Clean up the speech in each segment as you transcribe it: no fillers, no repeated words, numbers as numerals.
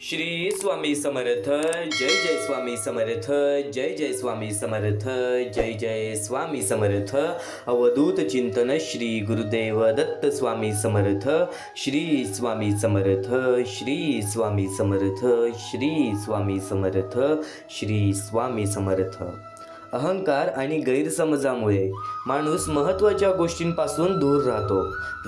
श्री स्वामी समर्थ. जय जय स्वामी समर्थ. जय जय स्वामी समर्थ. जय जय स्वामी समर्थ. अवधूत चिंतन श्री गुरुदेव दत्त स्वामी समर्थ. श्री स्वामी समर्थ. श्री स्वामी समर्थ. श्री स्वामी समर्थ. श्री स्वामी समर्थ. अहंकार आणि गैरसमजामुळे माणूस महत्त्वाच्या गोष्टींपासून दूर राहतो.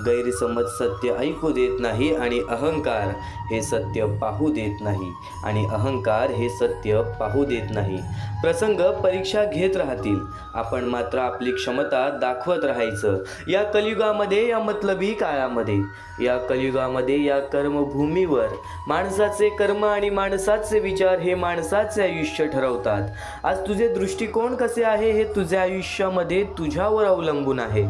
गैरसमज सत्य ऐकू देत नाही आणि अहंकार हे सत्य पाहू देत नाही आणि अहंकार हे सत्य पाहू देत नाही. प्रसंग परीक्षा घेत राहतील, आपण मात्र आपली क्षमता दाखवत राहायचं. या कलियुगामध्ये, या मतलबी काळामध्ये, या कलियुगामध्ये, या कर्मभूमीवर माणसाचे कर्म आणि माणसाचे विचार हे माणसाचे आयुष्य ठरवतात. आज तुझे दृष्टिकोन कसे आहे हे तुझ्या आयुष्यामध्ये तुझ्यावर अवलंबून आहे.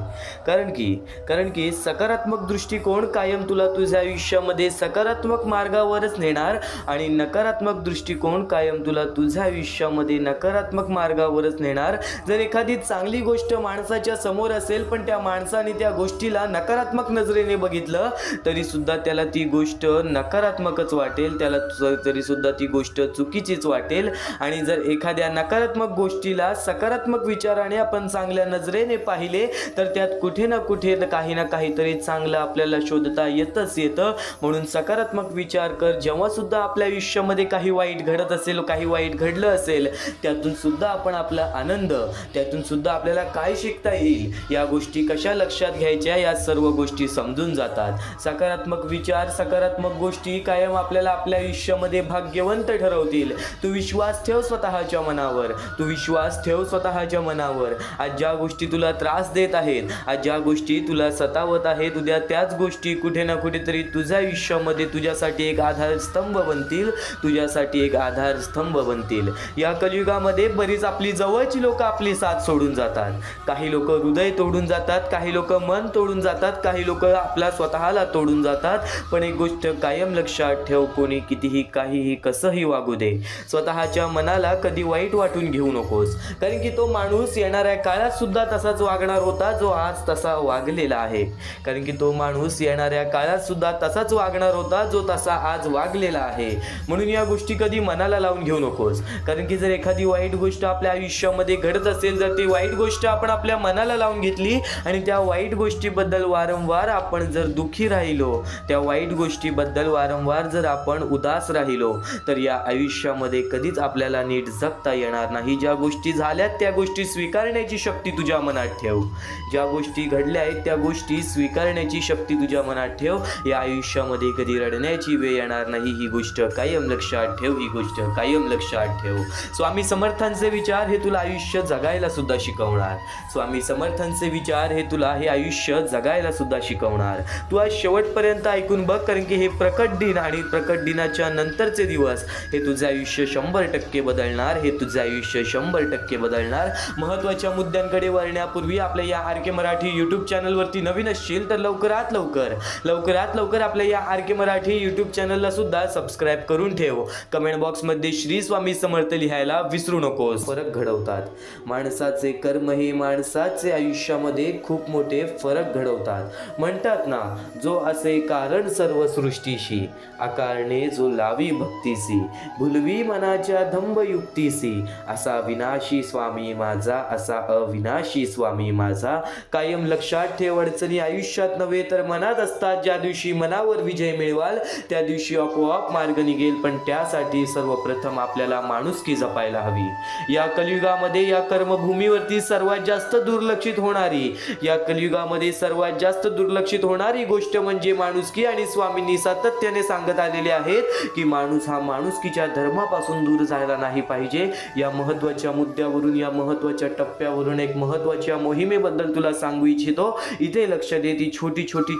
कारण की सकारात्मक दृष्टिकोन कायम तुला तुझ्या आयुष्यामध्ये सकारात्मक मार्गावरच नेणार आणि नकारात्मक दृष्टिकोन कायम तुला तुझ्या आयुष्यामध्ये नकारात्मक मार्गावरच नेणार. जर एखादी चांगली गोष्ट माणसाच्या समोर असेल पण त्या माणसाने त्या गोष्टीला नकारात्मक नजरेने बघितलं तरी सुद्धा त्याला ती गोष्ट नकारात्मकच वाटेल, त्याला तरी सुद्धा ती गोष्ट चुकीचीच वाटेल. आणि जर एखाद्या नकारात्मक गोष्टीला सकारात्मक विचाराने आपण चांगल्या नजरेने पाहिले तर त्यात कुठे ना कुठे काही ना काहीतरी चांगलं आपल्याला शोधता येतं. म्हणून सकारात्मक विचार कर. जेव्हा सुद्धा आपल्या आयुष्यामध्ये काही वाईट घडत असेल, काही वाईट घडलं असेल, त्यातून सुद्धा आपण आपला आनंद, त्यातून सुद्धा आपल्याला काय शिकता येईल, या गोष्टी कशा लक्षात घ्यायच्या, या सर्व गोष्टी समजून जातात. सकारात्मक विचार, सकारात्मक गोष्टी कायम आपल्याला आपल्या आयुष्यामध्ये भाग्यवंत ठरवतील. तू विश्वास ठेव स्वतःच्या मनावर. तू विश्वास ठेव स्वतःच्या मनावर. आज ज्या गोष्टी तुला त्रास देत आहेत, आज ज्या गोष्टी तुला सतावत आहेत, उद्या त्याच गोष्टी कुठे ना कुठेतरी तुझ्या आयुष्यामध्ये तुझ्यासाठी एक आधारस्तंभ बनतील, तुझ्यासाठी एक आधारस्तंभ बनतील. या कलियुगामध्ये बरीच आपली जवळची लोक आपली साथ सोडून जातात. काही लोक हृदय तोडून जातात, काही लोक मन तोडून जातात, काही लोक आपल्या स्वतःला तोडून जातात. पण एक गोष्ट कायम लक्षात ठेव, कोणी कितीही काहीही कसंही वागू दे, स्वतःच्या मनाला कधी वाईट वाटून घेऊ नकोस. कारण की तो माणूस येणाऱ्या काळात सुद्धा तसाच वागणार होता जो आज तसा वागलेला आहे. कारण की तो माणूस येणाऱ्या काळात सुद्धा तसाच वागणार होता जो तसा आज वागलेला आहे. म्हणून या गोष्टी कधी मनाला लावून घेऊ नकोस. कारण की जर एखादी वाईट गोष्ट आपल्या आयुष्यामध्ये घडत असेल, जर ती वाईट गोष्ट आपण आपल्या मनाला लावून घेतली आणि त्या वाईट गोष्टीबद्दल वारंवार आपण जर दुःखी राहिलो, त्या वाईट गोष्टीबद्दल वारंवार जर आपण उदास राहिलो, तर या आयुष्यामध्ये कधीच आपल्याला नीट जगता येणार नाही. ज्या गोष्टी झाल्यात त्या गोष्टी स्वीकारण्याची शक्ती तुझ्या मनात ठेव. ज्या गोष्टी घडल्या आहेत त्या गोष्टी स्वीकारण्याची शक्ती तुझ्या मनात ठेव. या आयुष्यामध्ये कधी रडण्याची वेळ येणार नाही, ही गोष्ट कायम लक्षात ठेव. ही गोष्ट कायम लक्षात ठेव. स्वामी समर्थांचे विचार हे तुला आयुष्य जगायला सुद्धा शिकवणार. स्वामी समर्थांचे विचार हे तुला हे आयुष्य जगायला सुद्धा शिकवणार. तू आज शेवटपर्यंत ऐकून बघ. कारण की हे प्रकट दिन आणि प्रकट दिनाच्या नंतरचे दिवस हे तुझं आयुष्य 100% बदलणार. हे तुझं आयुष्य 100% बदलणार. महत्त्वाच्या मुद्द्यांकडे वळण्यापूर्वी आपल्या या आर के मराठी यूट्यूब चॅनलवरती नवीन असशील तर लवकरात लवकर आपल्या या आर के मराठी यूट्यूब चॅनलला सुद्धा सबस्क्राईब करून ठेव. कमेंट बॉक्समध्ये श्री स्वामी समर्थ लिहायला विसरू नकोस. फरक घडवतात माणसाचे कर्म, हे माणसाचे आयुष्यामध्ये खूप मोठे फरक घडवतात. म्हणतात ना, जो असे कारण सर्व सृष्टीशी, आकारणे जो लावी भक्तीसी, भुलवी मनाच्या धंब युक्तीसी, असा विनाशी स्वामी माझा, असा अविनाशी स्वामी माझा. कायम लक्षात ठेव, अडचणी आयुष्यात नव्हे तर मनात असतात. ज्या दिवशी मनावर विजय मिळवाल त्या दिवशी आपोआप मार्ग निघेल. पण त्यासाठी सर्वप्रथम आपल्याला माणुसकी जपायला हवी. या कलियुगामध्ये, या कर्मभूमीवरती सर्वात जास्त दुर्लक्षित होणारी, या कलियुगामध्ये सर्वात जास्त दुर्लक्षित होणारी गोष्ट म्हणजे माणुसकी. आणि स्वामींनी सातत्याने सांगत आलेले आहेत की माणूस हा माणुसकीच्या धर्मापासून दूर जायला नाही पाहिजे. या महत्त्वाच्या मुद्द्यावरून, या महत्त्वाच्या टप्प्यावरून एक महत्त्वाच्या मोहिमेबद्दल तुला सांगू इच्छितो. इथे लक्ष दे. ती छोटी छोटी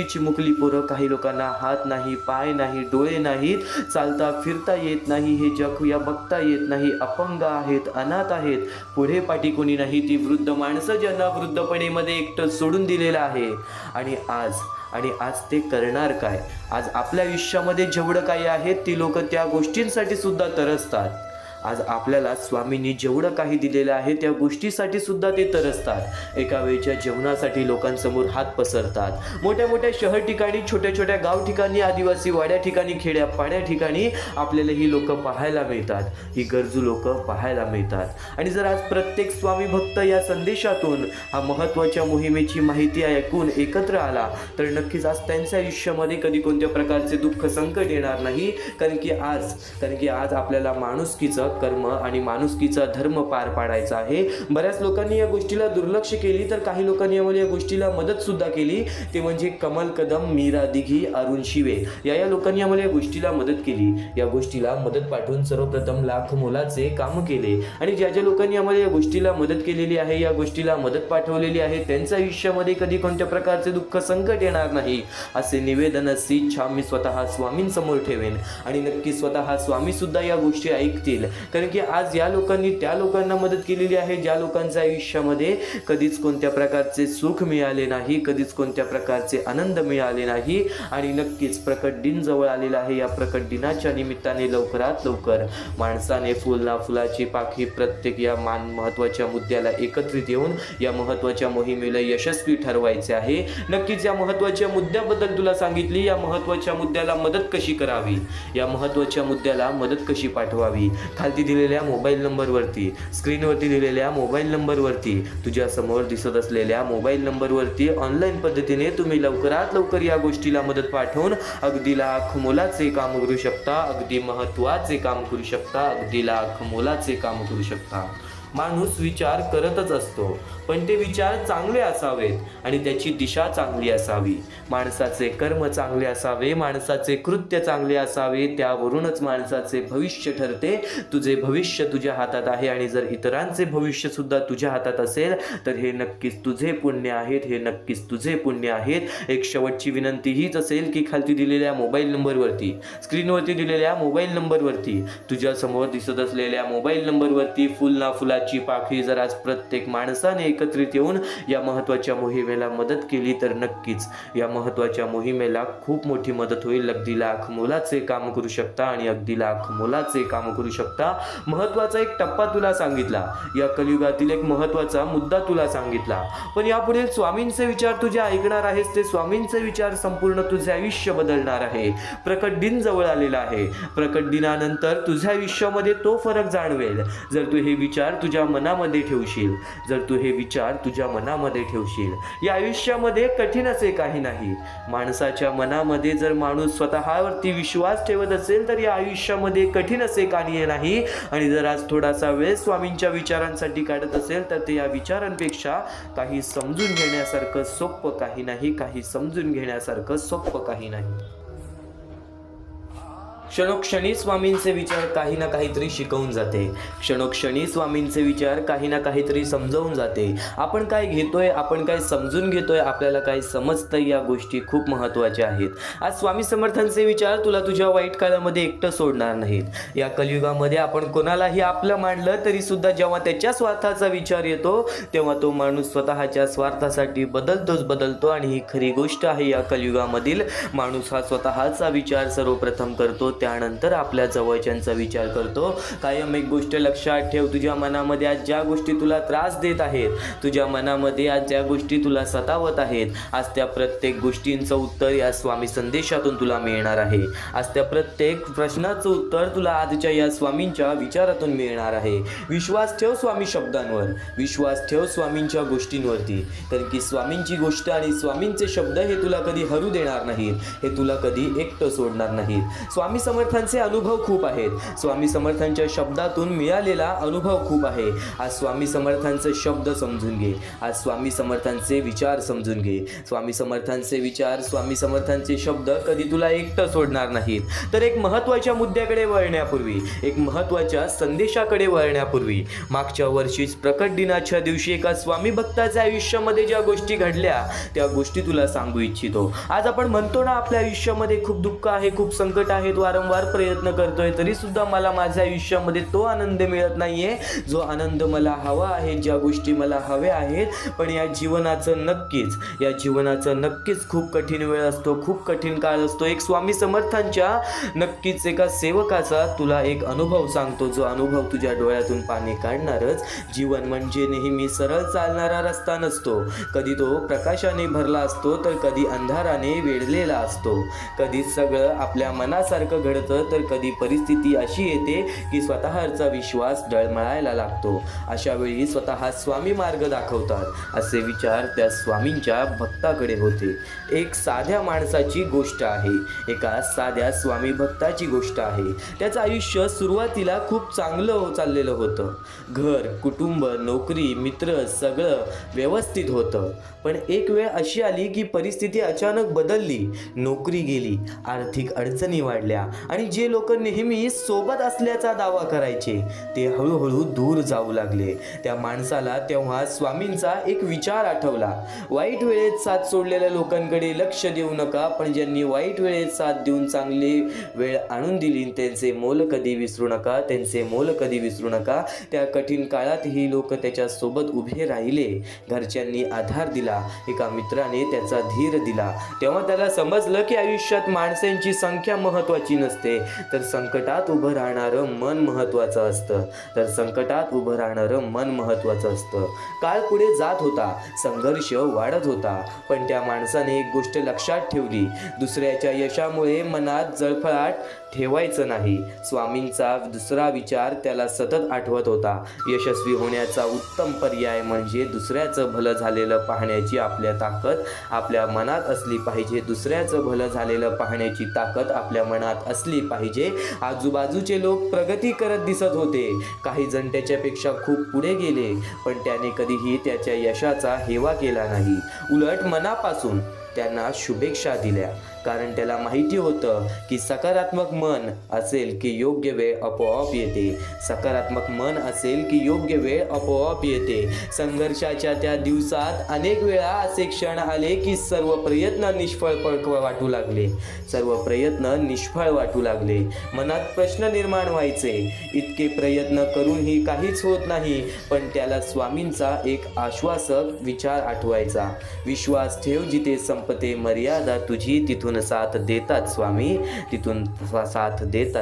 चिमुकली पोरं, काही लोकांना हात नाही, पाय नाही, डोळे नाहीत, चालता फिरता येत नाही, हे जग या बघता येत नाही, अपंग आहेत, अनाथ आहेत, पुढे पाठी कोणी नाही. ती वृद्ध माणसं ज्यांना वृद्धपणेमध्ये एकटं सोडून दिलेलं आहे. आणि आज ते करणार काय? आज आपल्या आयुष्यामध्ये जेवढं काही आहे ती लोक त्या गोष्टींसाठी सुद्धा तरसतात. आज आपल्याला स्वामींनी जेवढं काही दिलेलं आहे त्या गोष्टीसाठी सुद्धा ते तरसतात. एका वेळच्या जेवणासाठी लोकांसमोर हात पसरतात. मोठ्या मोठ्या शहर ठिकाणी, छोट्या छोट्या गाव ठिकाणी, आदिवासी वाड्या ठिकाणी, खेड्या पाड्या ठिकाणी आपल्याला ही लोक पाहायला मिळतात. ही गरजू लोक पाहायला मिळतात. आणि जर आज प्रत्येक स्वामी भक्त या संदेशातून हा महत्त्वाच्या मोहिमेची माहिती ऐकून एकत्र आला तर नक्कीच आज त्यांच्या आयुष्यामध्ये कधी कोणत्या प्रकारचे दुःख संकट येणार नाही. कारण की आज आपल्याला माणुसकीचं कर्म आणि माणुसकीचा धर्म पार पाडायचा आहे. बऱ्याच लोकांनी या गोष्टीला दुर्लक्ष केली तर काही लोकांनी या गोष्टीला मदत सुद्धा केली. ते म्हणजे कमल कदम, मीरा दिघी, अरुण शिवे या लोकांनी आम्हाला या गोष्टीला मदत केली. या गोष्टीला मदत पाठवून सर्वप्रथम लाख मोलाचे काम केले. आणि ज्या लोकांनी आम्हाला या गोष्टीला मदत केलेली आहे, या गोष्टीला मदत पाठवलेली आहे, त्यांच्या आयुष्यामध्ये कधी कोणत्या प्रकारचे दुःख संकट येणार नाही असे निवेदन, अशी इच्छा मी स्वतः स्वामींसमोर ठेवेन. आणि नक्की स्वतः स्वामी सुद्धा या गोष्टी ऐकतील. कारण की आज या लोकांनी त्या लोकांना मदत केलेली आहे ज्या लोकांच्या आयुष्यामध्ये कधीच कोणत्या प्रकारचे सुख मिळाले नाही, कधीच कोणत्या प्रकारचे आनंद मिळाले नाही. आणि नक्कीच प्रकट दिन जवळ आलेला आहे. या प्रकट दिनाच्या निमित्ताने लवकरात लवकर माणसाने फुलाची पाखी प्रत्येक या महत्त्वाच्या मुद्द्याला एकत्रित येऊन या महत्त्वाच्या मोहिमेला यशस्वी ठरवायचे आहे. नक्कीच या महत्त्वाच्या मुद्द्याबद्दल तुला सांगितली. या महत्त्वाच्या मुद्द्याला मदत कशी करावी, या महत्त्वाच्या मुद्द्याला मदत कशी पाठवावी, खालती दिलेल्या मोबाईल नंबरवरती, स्क्रीनवरती दिलेल्या मोबाईल नंबरवरती, तुझ्या समोर दिसत असलेल्या मोबाईल नंबरवरती ऑनलाईन पद्धतीने तुम्ही लवकरात लवकर या गोष्टीला मदत पाठवून अगदी लाख मोलाचे काम करू शकता, अगदी महत्त्वाचे काम करू शकता, अगदी लाख मोलाचे काम करू शकता. माणूस विचार करतच असतो, पण ते विचार चांगले असावेत आणि त्याची दिशा चांगली असावी. माणसाचे कर्म चांगले असावे, माणसाचे कृत्य चांगले असावे, त्यावरूनच माणसाचे भविष्य ठरते. तुझे भविष्य तुझ्या हातात आहे आणि जर इतरांचे भविष्य सुद्धा तुझ्या हातात असेल तर हे नक्कीच तुझे पुण्य आहेत, हे नक्कीच तुझे पुण्य आहेत. एक शेवटची विनंती हीच असेल की खालती दिलेल्या मोबाईल नंबरवरती, स्क्रीनवरती दिलेल्या मोबाईल नंबरवरती, तुझ्या समोर दिसत असलेल्या मोबाईल नंबरवरती फुलाची पाखी जर आज प्रत्येक माणसाने एकत्रित येऊन या महत्त्वाच्या मोहिमेला मदत केली तर नक्कीच या महत्त्वाच्या मोहिमेला खूप मोठी मदत होईल. अगदी लाख मोलाचे काम करू शकता आणि अगदी लाख मोलाचे काम करू शकता. महत्त्वाचा एक टप्पा तुला सांगितला, या कलियुगातील एक महत्त्वाचा मुद्दा तुला सांगितला. पण यापुढे स्वामींचे विचार तुझे ऐकणार आहेस, ते स्वामींचे विचार संपूर्ण तुझे आयुष्य बदलणार आहे. प्रकट दिन जवळ आलेला आहे. प्रकट दिनानंतर तुझ्या आयुष्यामध्ये तो फरक जाणवेल जर तू हे विचार तुझ्या मनामध्ये ठेवशील, जर तू हे विचार तुझ्या मनामध्ये ठेवशील. या आयुष्यामध्ये कठीण असे काही नाही. माणसाच्या मनामध्ये जर माणूस स्वतःवरती विश्वास ठेवत असेल तर या आयुष्यामध्ये कठीण असे काही नाही. आणि जर आज थोडासा वेळ स्वामींच्या विचारांसाठी काढत असेल तर ते या विचारांपेक्षा काही समजून घेण्यासारखं सोपं काही नाही, काही समजून घेण्यासारखं सोपं काही नाही. क्षणोक्षणी स्वामींचे विचार काही ना काहीतरी शिकवून जाते. क्षणोक्षणी स्वामींचे विचार काही ना काहीतरी समजवून जाते. आपण काय घेतोय, आपण काय समजून घेतोय, आपल्याला काय समजतंय, या गोष्टी खूप महत्त्वाच्या आहेत. आज स्वामी समर्थांचे विचार तुला तुझ्या वाईट काळामध्ये एकटं सोडणार नाहीत. या कलियुगामध्ये आपण कोणालाही आपलं मानलं तरी सुद्धा जेव्हा त्याच्या स्वार्थाचा विचार येतो तेव्हा तो माणूस स्वतःच्या स्वार्थासाठी बदलतो. आणि ही खरी गोष्ट आहे. या कलियुगामधील माणूस हा स्वतःचा विचार सर्वप्रथम करतो, त्यानंतर आपल्या जवळच्यांचा विचार करतो. कायम एक गोष्ट लक्षात ठेव, तुझ्या मनामध्ये आज ज्या गोष्टी तुला त्रास देत आहेत, तुझ्या मनामध्ये आज ज्या गोष्टी तुला सतावत आहेत, आज त्या प्रत्येक गोष्टींचं उत्तर या स्वामी संदेशातून तुला मिळणार आहे. आज त्या प्रत्येक प्रश्नाचं उत्तर तुला आजच्या या स्वामींच्या विचारातून मिळणार आहे. विश्वास ठेव स्वामी शब्दांवर, विश्वास ठेव स्वामींच्या गोष्टींवरती. कारण की स्वामींची गोष्ट आणि स्वामींचे शब्द हे तुला कधी हरू देणार नाहीत, हे तुला कधी एकटं सोडणार नाहीत. स्वामी समर्थांचे अनुभव खूप आहेत. स्वामी समर्थांच्या शब्दातून मिळालेला अनुभव खूप आहे. आज स्वामी समर्थांचे शब्द समजून घे, आज स्वामी समर्थांचे विचार समजून घे. स्वामी समर्थांचे विचार, स्वामी समर्थांचे शब्द कधी तुला एकटं सोडणार नाहीत. तर एक महत्त्वाच्या मुद्द्याकडे वळण्यापूर्वी, एक महत्त्वाच्या संदेशाकडे वळण्यापूर्वी, मागच्या वर्षीच प्रकट दिनाच्या दिवशी एका स्वामी भक्ताच्या आयुष्यामध्ये ज्या गोष्टी घडल्या त्या गोष्टी तुला सांगू इच्छितो. आज आपण म्हणतो ना आपल्या आयुष्यामध्ये खूप दुःख आहे, खूप संकट आहेत, वारंवार प्रयत्न करतोय तरी सुद्धा मला माझ्या आयुष्यामध्ये तो आनंद मिळत नाहीये जो आनंद मला हवा आहे, ज्या गोष्टी मला हव्या आहेत. पण या जीवनाचं नक्कीच खूप कठीण वेळ असतो, खूप कठीण काळ असतो. एक स्वामी समर्थांच्या नक्कीच एका सेवकाचा तुला एक अनुभव सांगतो, जो अनुभव तुझ्या डोळ्यातून पाणी काढणारच. जीवन म्हणजे नेहमी सरळ चालणारा रस्ता नसतो. कधी तो प्रकाशाने भरला असतो तर कधी अंधाराने वेढलेला असतो. कधी सगळं आपल्या मनासारखं घडतं तर कधी परिस्थिती अशी येते की स्वतःचा विश्वास डळमळायला लागतो. अशा वेळी स्वतः स्वामी मार्ग दाखवतात असे विचार त्या स्वामींच्या भक्ताकडे होते. एक साध्या माणसाची गोष्ट आहे, एका साध्या स्वामी भक्ताची गोष्ट आहे. त्याचं आयुष्य सुरुवातीला खूप चांगलं चाललेलं होतं. घर, कुटुंब, नोकरी, मित्र सगळं व्यवस्थित होतं. पण एक वेळ अशी आली की परिस्थिती अचानक बदलली. नोकरी गेली, आर्थिक अडचणी वाढल्या आणि जे लोक नेहमी सोबत असल्याचा दावा करायचे ते हळूहळू दूर जाऊ लागले. त्या माणसाला तेव्हा स्वामींचा एक विचार आठवला. वाईट वेळेत साथ सोडलेल्या लोकांकडे लक्ष देऊ नका, पण ज्यांनी वाईट वेळेत साथ देऊन चांगली वेळ आणून दिली त्यांचे मोल कधी विसरू नका, त्यांचे मोल कधी विसरू नका. त्या कठीण काळात ही लोक त्याच्या सोबत उभे राहिले. घरच्यांनी आधार दिला, एका मित्राने त्याचा धीर दिला. तेव्हा त्याला समजलं की आयुष्यात माणसांची संख्या महत्वाची नसते, तर संकटात उभं राहणारं मन महत्वाचं असतं. काळ पुढे जात होता, संघर्ष वाढत होता, पण त्या माणसाने एक गोष्ट लक्षात ठेवली. दुसऱ्याच्या यशामुळे मनात जळफळाट ठेवायचं नाही. स्वामींचा दुसरा विचार त्याला सतत आठवत होता. यशस्वी होण्याचा उत्तम पर्याय म्हणजे दुसऱ्याचं भलं झालेलं पाहण्याची आपल्या ताकद आपल्या मनात असली पाहिजे. दुसऱ्याचं भलं झालेलं पाहण्याची ताकद आपल्या मनात असली पाहिजे. आजूबाजूचे लोक प्रगती करत दिसत होते. काही जण त्याच्यापेक्षा खूप पुढे गेले, पण त्याने कधीही त्याच्या यशाचा हेवा केला नाही. उलट मनापासून त्यांना शुभेच्छा दिल्या, कारण त्याला माहिती होतं की सकारात्मक मन असेल की योग्य वेळ आपोआप येते. संघर्षाच्या त्या दिवसात अनेक वेळा असे क्षण आले की सर्व प्रयत्न निष्फळ वाटू लागले. मनात प्रश्न निर्माण व्हायचे, इतके प्रयत्न करूनही काहीच होत नाही. पण त्याला स्वामींचा एक आश्वासक विचार आठवायचा. विश्वास ठेव, जिथे संपते मर्यादा तुझी तिथून साथ देतात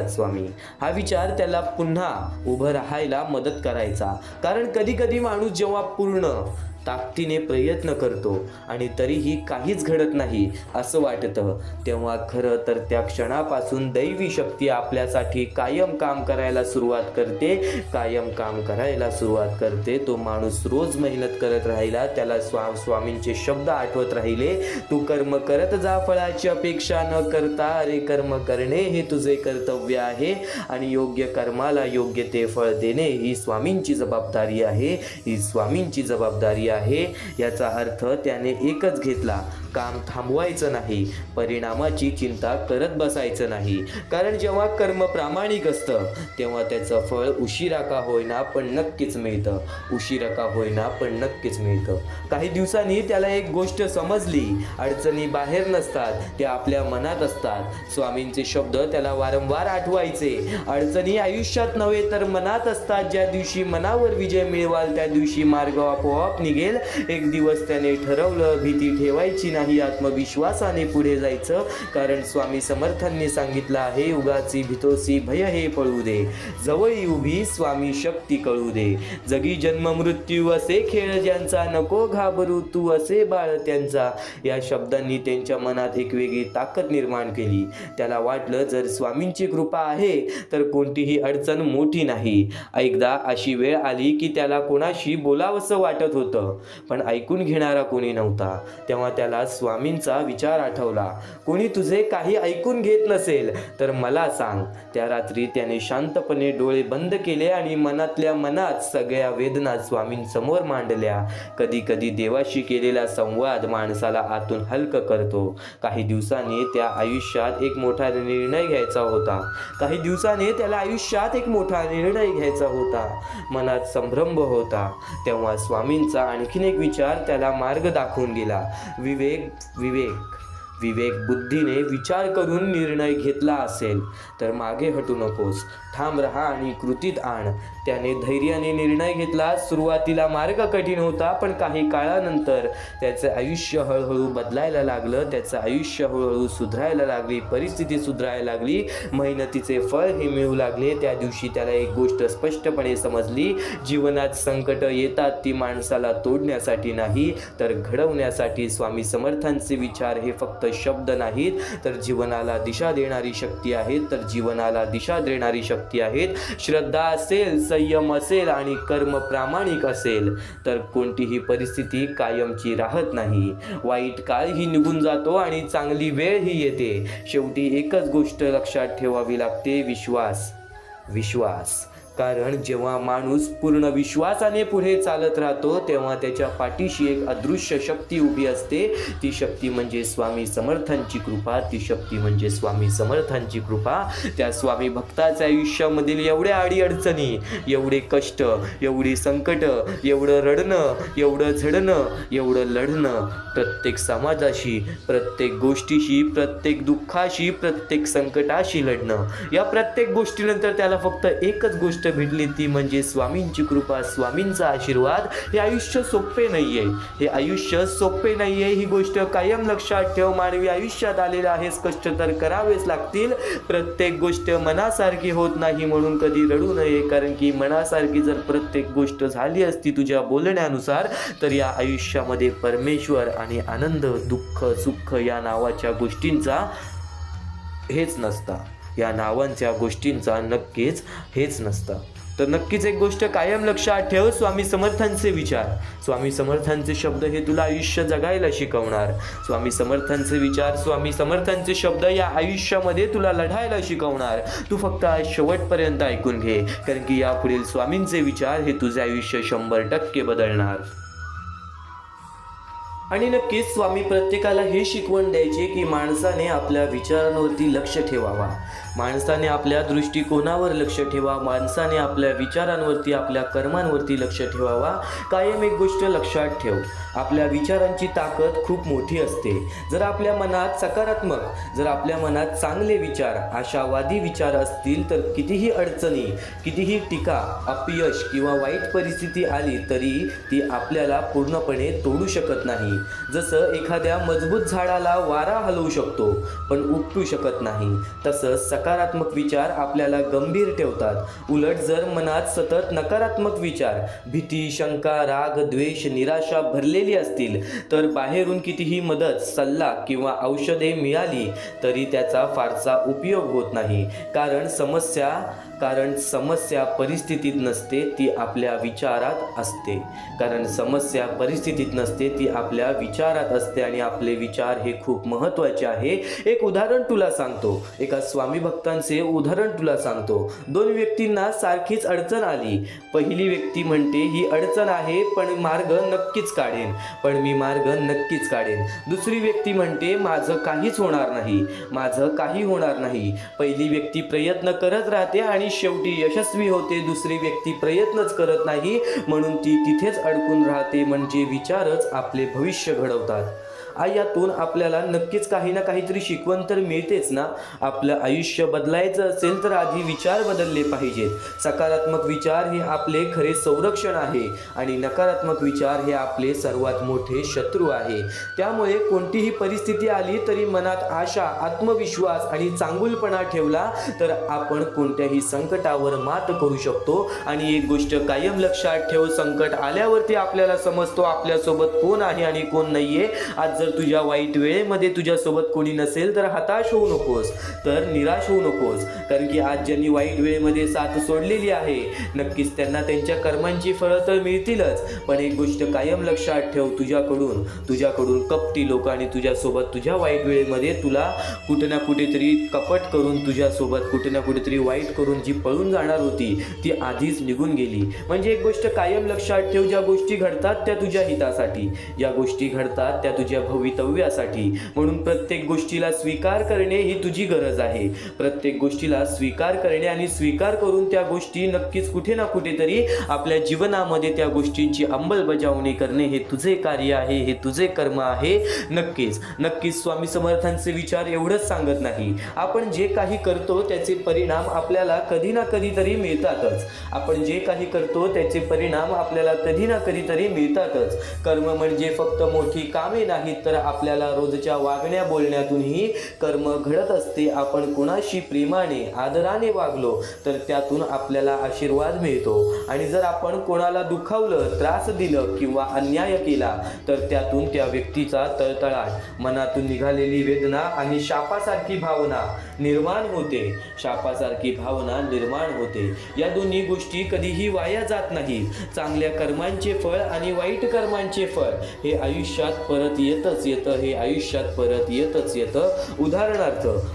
स्वामी. हा विचार त्याला पुन्हा उभं राहायला मदत करायचा. कारण कधी कधी माणूस जेव्हा पूर्ण ताकदीने प्रयत्न करतो आणि तरीही काहीच घडत नाही असं वाटतं, तेव्हा खरं तर त्या क्षणापासून दैवी शक्ती आपल्यासाठी कायम काम करायला सुरुवात करते. तो माणूस रोज मेहनत करत राहिला, त्याला स्वामींचे शब्द आठवत राहिले. तू कर्म करत जा, फळाची अपेक्षा न करता. अरे कर्म करणे हे तुझे कर्तव्य आहे आणि योग्य कर्माला योग्य ते फळ देणे ही स्वामींची जबाबदारी आहे. याचा अर्थ त्याने एकच घेतला, काम थांबवायचं नाही, परिणामाची चिंता करत बसायचं नाही. कारण जेव्हा कर्म प्रामाणिक असतं तेव्हा त्याचं फळ उशिरा का होईना पण नक्कीच मिळतं. काही दिवसांनी त्याला एक गोष्ट समजली. अडचणी बाहेर नसतात, त्या आपल्या मनात असतात. स्वामींचे शब्द त्याला वारंवार आठवायचे. अडचणी आयुष्यात नव्हे तर मनात असतात. ज्या दिवशी मनावर विजय मिळवाल त्या दिवशी मार्ग आपोआप निघेल. एक दिवस त्याने ठरवलं, भीती ठेवायची नाही, आत्मविश्वासाने पुढे जायचं. कारण स्वामी समर्थांनी सांगितलं आहे, उगाची भीतोसी भय हे पळू दे, जवळी उभी स्वामी शक्ती कळू दे. जगी जन्म मृत्यू असे खेळ ज्यांचा, नको घाबरू तू असे बाळ त्यांचा. या शब्दांनी त्यांच्या मनात एक वेगळी ताकद निर्माण केली. त्याला वाटलं, जर स्वामींची कृपा आहे तर कोणतीही अडचण मोठी नाही. एकदा अशी वेळ आली की त्याला कोणाशी बोलावंसं वाटत होतं, पण ऐकून घेणारा कोणी नव्हता. तेव्हा त्याला स्वामींचा विचार आठवला. कोणी तुझे काही ऐकून घेत नसेल तर मला सांग. त्या रात्री त्याने शांतपणे डोळे बंद केले आणि मनातल्या मनात सगळ्या वेदना स्वामींसमोर मांडल्या. कधी कधी देवाशी केलेला संवाद माणसाला आतून हलकं करतो. काही दिवसांनी त्याला आयुष्यात एक मोठा निर्णय घ्यायचा होता. मनात संभ्रम होता. तेव्हा स्वामींचा आणखीन एक विचार त्याला मार्ग दाखवून गेला. विवेक विवेक बुद्धीने विचार करून निर्णय घेतला असेल तर मागे हटू नकोस, ठाम रहा आणि कृतीत आण. त्याने धैर्याने निर्णय घेतला. सुरुवातीला मार्ग कठीण होता, पण काही काळानंतर त्याचं आयुष्य हळूहळू बदलायला लागलं. त्याचं आयुष्य हळूहळू सुधारायला लागली, परिस्थिती सुधारायला लागली, मेहनतीचे फळ हे मिळू लागले. त्या दिवशी त्याला एक गोष्ट स्पष्टपणे समजली, जीवनात संकट येतात ती माणसाला तोडण्यासाठी नाही तर घडवण्यासाठी. स्वामी समर्थांचे विचार हे फक्त शब्द नाहीत तर जीवनाला दिशा देणारी शक्ती आहेत, तर जीवनाला दिशा देणारी शक्ती आहेत. श्रद्धा असेल, संयम असेल आणि कर्म प्रामाणिक असेल तर कोणतीही परिस्थिती कायमची राहत नाही. वाईट काळ ही निघून जातो आणि चांगली वेळ ही येते. शेवटी एकच गोष्ट लक्षात ठेवावी लागते, विश्वास. कारण जेव्हा माणूस पूर्ण विश्वासाने पुढे चालत राहतो तेव्हा त्याच्या पाठीशी एक अदृश्य शक्ती उभी असते. ती शक्ती म्हणजे स्वामी समर्थांची कृपा. ती शक्ती म्हणजे स्वामी समर्थांची कृपा. त्या स्वामी भक्ताच्या आयुष्यामधील एवढ्या अडीअडचणी, एवढे कष्ट, एवढी संकट, एवढं रडणं, एवढं झडणं, एवढं लढणं, प्रत्येक समाजाशी, प्रत्येक गोष्टीशी, प्रत्येक दुःखाशी, प्रत्येक संकटाशी लढणं, या प्रत्येक गोष्टीनंतर त्याला फक्त एकच गोष्ट भेटली, ती म्हणजे स्वामींची कृपा, स्वामींचा आशीर्वाद. हे आयुष्य सोपे नाहीये, हे आयुष्य सोपे नाहीये. ही गोष्ट कायम लक्षात ठेव. मानवी आयुष्यात आलेला आहेस, कष्ट तर करावेच लागतील. प्रत्येक गोष्ट मनासारखी होत नाही म्हणून कधी रडू नये, कारण की मनासारखी जर प्रत्येक गोष्ट झाली असती तुझ्या बोलण्यानुसार तर या आयुष्यामध्ये परमेश्वर आणि आनंद, दुःख, सुख या नावाच्या गोष्टींचा हेच नसता. या नावांच्या गोष्टींचा नक्कीच हेच नसतं. तर नक्कीच एक गोष्ट कायम लक्षात ठेव, स्वामी समर्थांचे विचार, स्वामी समर्थांचे शब्द हे तुला आयुष्य जगायला शिकवणार. स्वामी समर्थांचे विचार, स्वामी समर्थांचे शब्द या आयुष्यामध्ये तुला लढायला शिकवणार. तू फक्त आज शेवटपर्यंत ऐकून घे, कारण की यापुढील स्वामींचे विचार हे तुझे आयुष्य 100% बदलणार. आणि नक्कीच स्वामी प्रत्येकाला हे शिकवण द्यायचे की माणसाने आपल्या विचारांवरती लक्ष ठेवावा, माणसाने आपल्या दृष्टिकोनावर लक्ष ठेवा, माणसाने आपल्या विचारांवरती, आपल्या कर्मांवरती लक्ष ठेवावा. कायम एक गोष्ट लक्षात ठेव, आपल्या विचारांची ताकद खूप मोठी असते. जर आपल्या मनात सकारात्मक, जर आपल्या मनात चांगले विचार, आशावादी विचार असतील तर कितीही अडचणी, कितीही टीका, अपयश किंवा वाईट परिस्थिती आली तरी ती आपल्याला पूर्णपणे तोडू शकत नाही. जसं एखाद्या मजबूत झाडाला वारा हलवू शकतो पण उपटू शकत नाही, तसंच सकारात्मक विचार आपल्याला गंभीर ठेवतात. उलट जर मनात सतत नकारात्मक विचार, भीती, शंका, राग, द्वेष, निराशा भरलेली असतील तर बाहेरून कितीही मदत, सल्ला किंवा औषधे मिळाली तरी त्याचा फारसा उपयोग होत नाही. कारण समस्या परिस्थितीत नसते, ती आपल्या विचारात असते. समस्या परिस्थितीत नसते, ती आपल्या विचारात असते आणि आपले विचार हे खूप महत्त्वाचे आहे. एक उदाहरण तुला सांगतो, एका स्वामी भक्तांचे उदाहरण तुला सांगतो. 2 व्यक्तींना सारखीच अडचण आली. पहिली व्यक्ती म्हणते ही अडचण आहे पण मार्ग नक्कीच काढेन, मी मार्ग नक्कीच काढेन. दुसरी व्यक्ती म्हणते माझं काहीच होणार नाही, माझं काही होणार नाही. पहिली व्यक्ती प्रयत्न करत राहते आणि शेवटी यशस्वी होते. दुसरी व्यक्ती प्रयत्नच करत नाही म्हणून ती तिथेच अडकून राहते. म्हणजे विचारच आपले भविष्य घडवतात. यातून आपल्याला नक्कीच काही ना काहीतरी शिकवण तर मिळतेच ना. आपलं आयुष्य बदलायचं असेल तर आधी विचार बदलले पाहिजेत. सकारात्मक विचार हे आपले खरे संरक्षण आहे आणि नकारात्मक विचार हे आपले सर्वात मोठे शत्रू आहे. त्यामुळे कोणतीही परिस्थिती आली तरी मनात आशा, आत्मविश्वास आणि चांगुलपणा ठेवला तर आपण कोणत्याही संकटावर मात करू शकतो. आणि एक गोष्ट कायम लक्षात ठेव, संकट आल्यावरती आपल्याला समजतो आपल्यासोबत कोण आहे आणि कोण नाहीये. आज जर तुझ्या वाईट वेळेमध्ये तुझ्यासोबत कोणी नसेल तर हताश होऊ नकोस, तर निराश होऊ नकोस. कारण की आज ज्यांनी वाईट वेळेमध्ये साथ सोडलेली आहे नक्कीच त्यांना त्यांच्या कर्मांची फळं तर मिळतीलच. पण एक गोष्ट कायम लक्षात ठेव, तुझ्याकडून कपटी लोक आणि तुझ्यासोबत तुझ्या वाईट वेळेमध्ये तुला कुठे ना कुठेतरी कपट करून, तुझ्यासोबत कुठे ना कुठेतरी वाईट करून जी पळून जाणार होती ती आधीच निघून गेली. म्हणजे एक गोष्ट कायम लक्षात ठेव, ज्या गोष्टी घडतात त्या तुझ्या हितासाठी, ज्या गोष्टी घडतात त्या तुझ्या भवितव्यासाठी. म्हणून प्रत्येक गोष्टीला स्वीकार करणे ही तुझी गरज आहे. प्रत्येक गोष्टीला स्वीकार करणे आणि स्वीकार करून त्या गोष्टी नक्कीच कुठे ना कुठेतरी आपल्या जीवनामध्ये त्या गोष्टींची अंमलबजावणी करणे हे तुझे कार्य आहे, हे तुझे कर्म आहे. नक्कीच नक्कीच स्वामी समर्थांचे विचार एवढंच सांगत नाही, आपण जे काही करतो त्याचे परिणाम आपल्याला कधी ना कधीतरी मिळतातच. आपण जे काही करतो त्याचे परिणाम आपल्याला कधी ना कधीतरी मिळतातच. कर्म म्हणजे फक्त मोठी कामे नाहीत, तर आपल्याला रोजच्या वागण्या बोलण्यातूनही कर्म घडत असते. आपण कोणाशी प्रेमाने आदराने वागलो तर त्यातून आपल्याला आशीर्वाद मिळतो, आणि जर आपण कोणाला दुखावलं, त्रास दिलं किंवा अन्याय केला तर त्यातून त्या व्यक्तीचा तळतळाट, मनातून निघालेली वेदना आणि शापासारखी भावना निर्माण होते. शापासारखी भावना निर्माण होते. या दोन्ही गोष्टी कधीही वाया जात नाहीत. चांगल्या कर्मांचे फळ आणि वाईट कर्मांचे फळ हे आयुष्यात परत येतच येतं, हे आयुष्यात परत येतच येतं.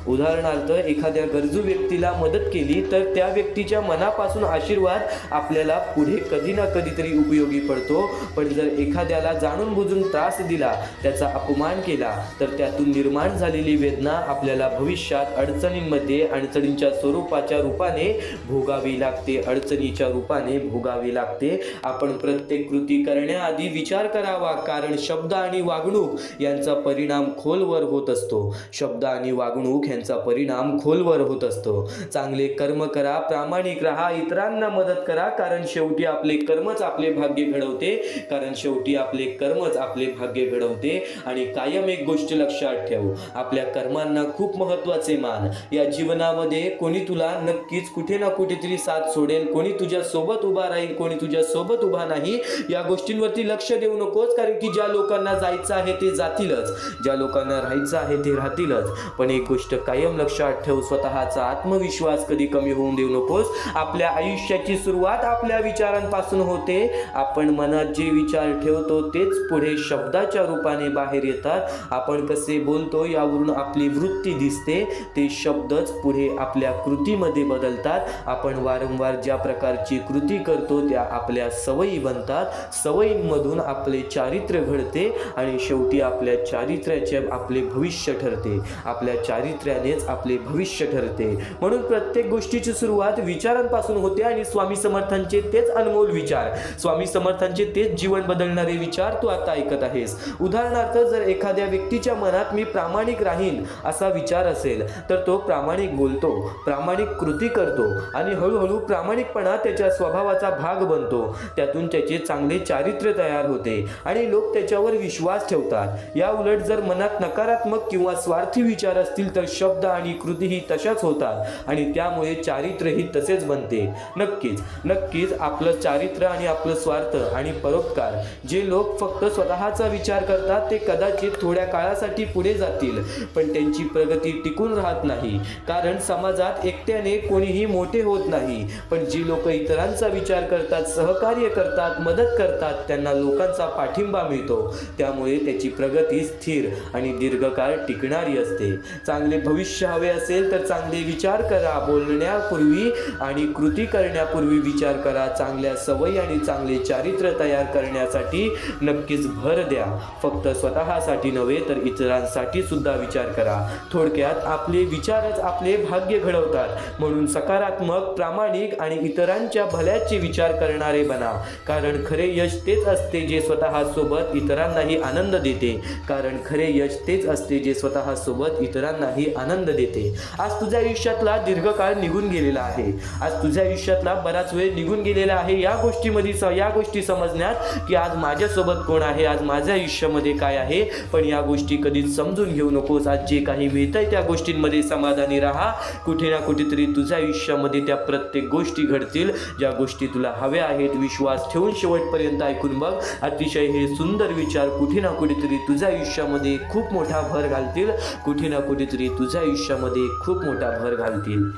उदाहरणार्थ एखाद्या गरजू व्यक्तीला मदत केली तर त्या व्यक्तीच्या मनापासून आशीर्वाद आपल्याला पुढे कधी ना कधीतरी उपयोगी पडतो. पण जर एखाद्याला जाणून बुजून त्रास दिला, त्याचा अपमान केला, तर त्यातून निर्माण झालेली वेदना आपल्याला भविष्यात अडचणींच्या स्वरूपाच्या रूपाने भोगावी लागते. अडचणीच्या रूपाने भोगावी लागते. आपण प्रत्येक कृती करण्याआधी विचार करावा, कारण शब्द आणि वागणूक यांचा परिणाम खोलवर होत असतो. शब्द आणि वागणूक यांचा परिणाम खोलवर होत असतो. चांगले कर्म करा, प्रामाणिक राहा, इतरांना मदत करा, कारण शेवटी आपले कर्मच आपले भाग्य घडवते. आणि कायम एक गोष्ट लक्षात ठेव, आपल्या कर्मांना खूप महत्त्वाचे मान. या जीवनामध्ये कोणी तुला नक्कीच कुठे ना कुठेतरी साथ सोडेल, कोणी तुझ्या सोबत उभा राहील, कोणी तुझ्या सोबत उभा नाही. या गोष्टींवरती लक्ष देऊ नकोस, कारण की ज्या लोकांना जायचं आहे ते जातीलच, ज्या लोकांना राहायचं आहे ते राहतीलच. पण एक गोष्ट कायम लक्षात ठेव, स्वतःचा आत्मविश्वास कधी कमी होऊन देऊ नकोस. आपल्या आयुष्याची सुरुवात आपल्या विचारांपासून होते. आपण मनात जे विचार ठेवतो तेच पुढे शब्दाच्या रूपाने बाहेर येतात. आपण कसे बोलतो यावरून आपली वृत्ती दिसते. ते शब्दच पुढे आपल्या कृतीमध्ये बदलतात. आपण वारंवार ज्या प्रकारची कृती करतो त्या आपल्या सवयी बनतात. सवयींमधून आपले चारित्र्य घडते आणि शेवटी आपल्या चारित्र्याचे आपले भविष्य ठरते. आपल्या चारित्र्यानेच आपले भविष्य ठरते. म्हणून प्रत्येक गोष्टीची सुरुवात विचारांपासून होते आणि स्वामी समर्थांचे तेच अनमोल विचार, स्वामी समर्थांचे तेच जीवन बदलणारे विचार तू आता ऐकत आहेस. उदाहरणार्थ, जर एखाद्या व्यक्तीच्या मनात मी प्रामाणिक राहीन असा विचार असेल तर तो प्रामाणिक बोलतो, प्रामाणिक कृती करतो आणि हळूहळू प्रामाणिकपणा त्याच्या स्वभावाचा भाग बनतो. त्यातून त्याचे चांगले चारित्र्य तयार होते आणि लोक त्याच्यावर विश्वास ठेवतात. या उलट जर मनात नकारात्मक किंवा स्वार्थी विचार असतील तर शब्द आणि कृतीही तशाच होतात आणि त्यामुळे चारित्र्यही तसेच बनते. नक्कीच आपलं चारित्र्य आणि आपलं स्वार्थ आणि परोपकार, जे लोक फक्त स्वतःचा विचार करतात ते कदाचित थोड्या काळासाठी पुढे जातील, पण त्यांची प्रगती टिकून राहत नाही. कारण समाजात एकट्याने कोणीही मोठे होत नाही. पण जी लोक इतरांचा विचार करतात, सहकार्य करतात, मदत करतात, त्यांना लोकांचा पाठिंबा मिळतो. त्यामुळे त्याची प्रगती स्थिर आणि दीर्घकाळ टिकणारी असते. चांगले भविष्य हवे असेल तर चांगले विचार करा. बोलण्यापूर्वी आणि कृती करण्यापूर्वी विचार करा. चांगल्या सवयी आणि चांगले चारित्र्य तयार करण्यासाठी नक्कीच भर द्या. फक्त स्वतःसाठी नव्हे तर इतरांसाठी सुद्धा विचार करा. थोडक्यात आपले विचारच आपले भाग्य घडवतात. म्हणून सकारात्मक, प्रामाणिक आणि इतरांच्या भल्याचे विचार करणारे बना. कारण खरे यश तेच असते जे स्वतःसोबत इतरांनाही आनंद देते. आनंद देते. आज तुझ्या आयुष्यातला दीर्घकाळ निघून गेलेला आहे. आज तुझ्या आयुष्यातला बराच वेळ निघून गेलेला आहे या गोष्टी समजण्यात, की आज माझ्यासोबत कोण आहे, आज माझ्या आयुष्यामध्ये काय आहे. पण या गोष्टी कधीच समजून घेऊ नकोस. आज जे काही मिळतंय त्या गोष्टींमध्ये समाधानी राहा. कुठे ना कुठेतरी तुझ्या आयुष्यामध्ये त्या प्रत्येक गोष्टी घडतील ज्या गोष्टी तुला हव्या आहेत. विश्वास ठेवून शेवटपर्यंत ऐकून बघ. अतिशय हे सुंदर विचार कुठे ना कुठेतरी तुझ्या आयुष्यामध्ये खूप मोठा भर घालतील.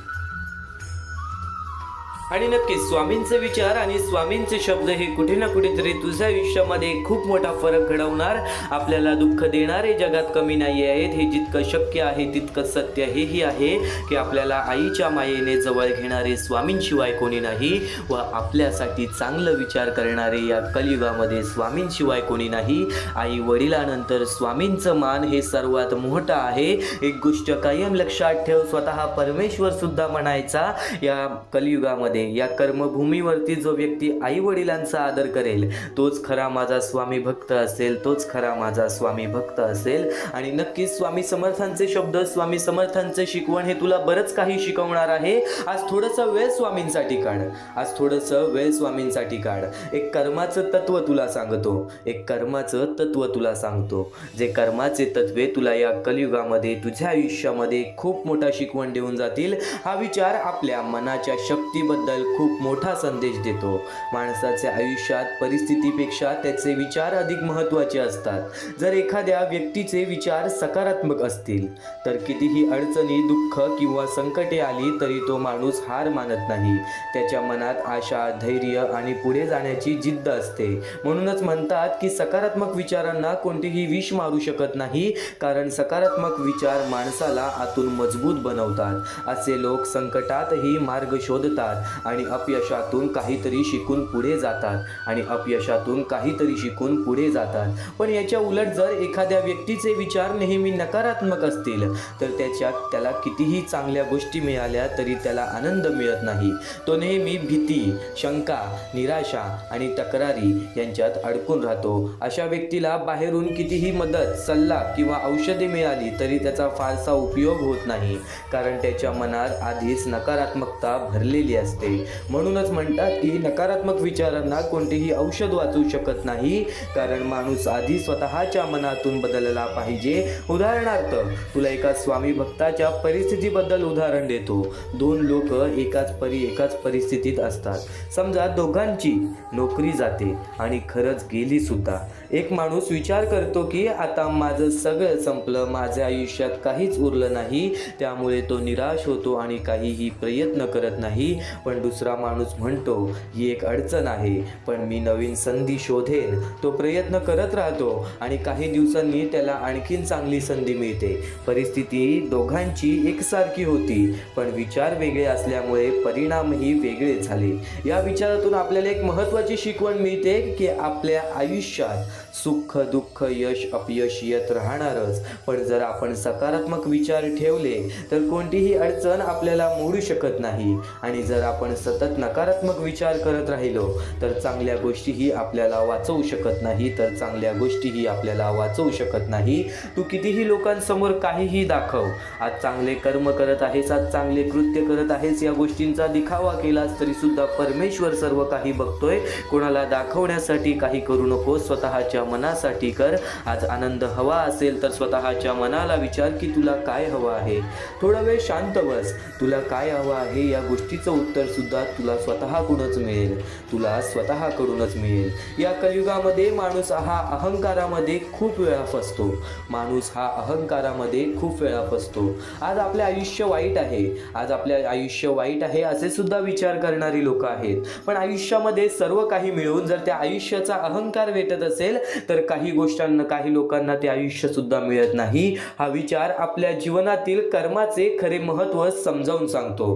आणि नक्कीच स्वामींचे विचार आणि स्वामींचे शब्द हे कुठे ना कुठेतरी तुझ्या आयुष्यामध्ये खूप मोठा फरक घडवणार, आपल्याला दुःख देणारे जगात कमी नाही आहेत. हे जितकं शक्य आहे तितकं सत्य हेही आहे की आपल्याला आईच्या मायेने जवळ घेणारे स्वामींशिवाय कोणी नाही व आपल्यासाठी चांगलं विचार करणारे या कलियुगामध्ये स्वामींशिवाय कोणी नाही. आई वडिलांनंतर स्वामींचं मान हे सर्वात मोठं आहे. एक गोष्ट कायम लक्षात ठेव, स्वतः परमेश्वर सुद्धा म्हणायचा या कलियुगामध्ये या कर्मभूमीवरती जो व्यक्ती आई वडिलांचा आदर करेल तोच खरा माझा स्वामी भक्त असेल, तोच खरा माझा स्वामी भक्त असेल. आणि नक्कीच स्वामी समर्थांचे शब्द, स्वामी समर्थांचे शिकवण हे तुला बरंच काही शिकवणार आहे. आज थोडंसं वेळ स्वामींसाठी काढ, आज थोडंसं वेळ स्वामींसाठी काढ. एक कर्माचं तत्व तुला सांगतो, एक कर्माचं तत्व तुला सांगतो. जे कर्माचे तत्वे तुला या कलियुगामध्ये तुझ्या आयुष्यामध्ये खूप मोठा शिकवण देऊन जातील. हा विचार आपल्या मनाच्या शक्तीबद्दल खूप मोठा संदेश देतो. माणसाच्या आयुष्यात परिस्थितीपेक्षा त्याचे विचार अधिक महत्त्वाचे असतात. जर एखाद्या व्यक्तीचे विचार सकारात्मक असतील तर कितीही अडचणी, दुःख किंवा संकटे आली तरी तो माणूस हार मानत नाही. त्याच्या मनात आशा, धैर्य आणि पुढे जाण्याची जिद्द असते. म्हणूनच म्हणतात की सकारात्मक विचारांना कोणतेही विष मारू शकत नाही, कारण सकारात्मक विचार माणसाला आतून मजबूत बनवतात. असे लोक संकटातही मार्ग शोधतात आणि अपयशातून काहीतरी शिकून पुढे जातात आणि अपयशातून काहीतरी शिकून पुढे जातात. पण याच्या उलट जर एखाद्या व्यक्तीचे विचार नेहमी नकारात्मक असतील तर त्याला कितीही चांगल्या गोष्टी मिळाल्या तरी त्याला आनंद मिळत नाही. तो नेहमी भीती, शंका, निराशा आणि तक्रारी यांच्यात अडकून राहतो. अशा व्यक्तीला बाहेरून कितीही मदत, सल्ला किंवा औषधे मिळाली तरी त्याचा फारसा उपयोग होत नाही, कारण त्याच्या मनात आधीच नकारात्मकता भरलेली असते. म्हणूनच म्हणतात की नकारात्मक विचारांना कोणतेही औषध वाचू शकत नाही, कारण माणूस आधी स्वतःच्या मनातून बदलला पाहिजे. उदाहरणार्थ तुला एका स्वामी भक्ताच्या परिस्थितीबद्दल उदाहरण देतो. दोन लोक एकाच परिस्थितीत असतात. समजा दोघांची नोकरी जाते आणि खरंच गेली सुद्धा. एक माणूस विचार करतो की आता माझं सगळं संपलं, माझ्या आयुष्यात काहीच उरलं नाही, त्यामुळे तो निराश होतो आणि काहीही प्रयत्न करत नाही. पण दुसरा माणूस म्हणतो ही एक अडचण आहे पण मी नवीन संधी शोधेन. तो प्रयत्न करत राहतो आणि काही दिवसांनी त्याला आणखीन चांगली संधी मिळते. परिस्थिती दोघांची एकसारखी होती पण विचार वेगळे असल्यामुळे परिणामही वेगळे झाले. या विचारातून आपल्याला एक महत्त्वाची शिकवण मिळते की आपल्या आयुष्यात सुख, दुःख, यश, अपयश येत राहणारच, पण जर आपण सकारात्मक विचार ठेवले तर कोणतीही अडचण आपल्याला मोडू शकत नाही. आणि जर आपण सतत नकारात्मक विचार करत राहिलो तर चांगल्या गोष्टीही आपल्याला वाचवू शकत नाही, तर चांगल्या गोष्टीही आपल्याला वाचवू शकत नाही. तू कितीही लोकांसमोर काहीही दाखव, आज चांगले कर्म करत आहेस, आज चांगले कृत्य करत आहेस, या गोष्टींचा दिखावा केलास तरी सुद्धा परमेश्वर सर्व काही बघतोय. कोणाला दाखवण्यासाठी काही करू नको, स्वतःच्या मनासाठी कर. आज आनंद हवा असेल तर स्वतःच्या मनाला विचार की तुला काय हवं आहे. थोडा वेळ शांत बस, तुला काय हवं आहे या गोष्टीचं उत्तर सुद्धा तुला स्वतःकडूनच मिळेल, तुला स्वतःकडूनच मिळेल. या कलियुगामध्ये माणूस हा अहंकारामध्ये खूप वेळा फसतो. माणूस हा अहंकारामध्ये खूप वेळा फसतो. आज आपले आयुष्य वाईट आहे, आज आपले आयुष्य वाईट आहे असे सुद्धा विचार करणारी लोक आहेत. पण आयुष्यामध्ये सर्व काही मिळून जर त्या आयुष्याचा अहंकार भेटत असेल तर काही लोकांना ते आयुष्य सुद्धा मिळत नाही. हा विचार आपल्या जीवनातील कर्माचे खरे महत्त्व समजावून सांगतो.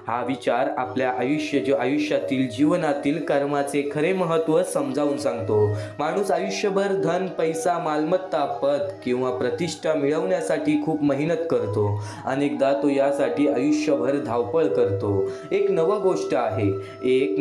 हा विचार आपल्या आयुष्यातील जीवनातील कर्माचे खरे महत्त्व समजावून सांगतो. माणूस आयुष्यभर धन, पैसा, मालमत्ता, पद किंवा प्रतिष्ठा मिळवण्यासाठी खूप मेहनत करतो. अनेकदा तो यासाठी आयुष्यभर धावपळ करतो. एक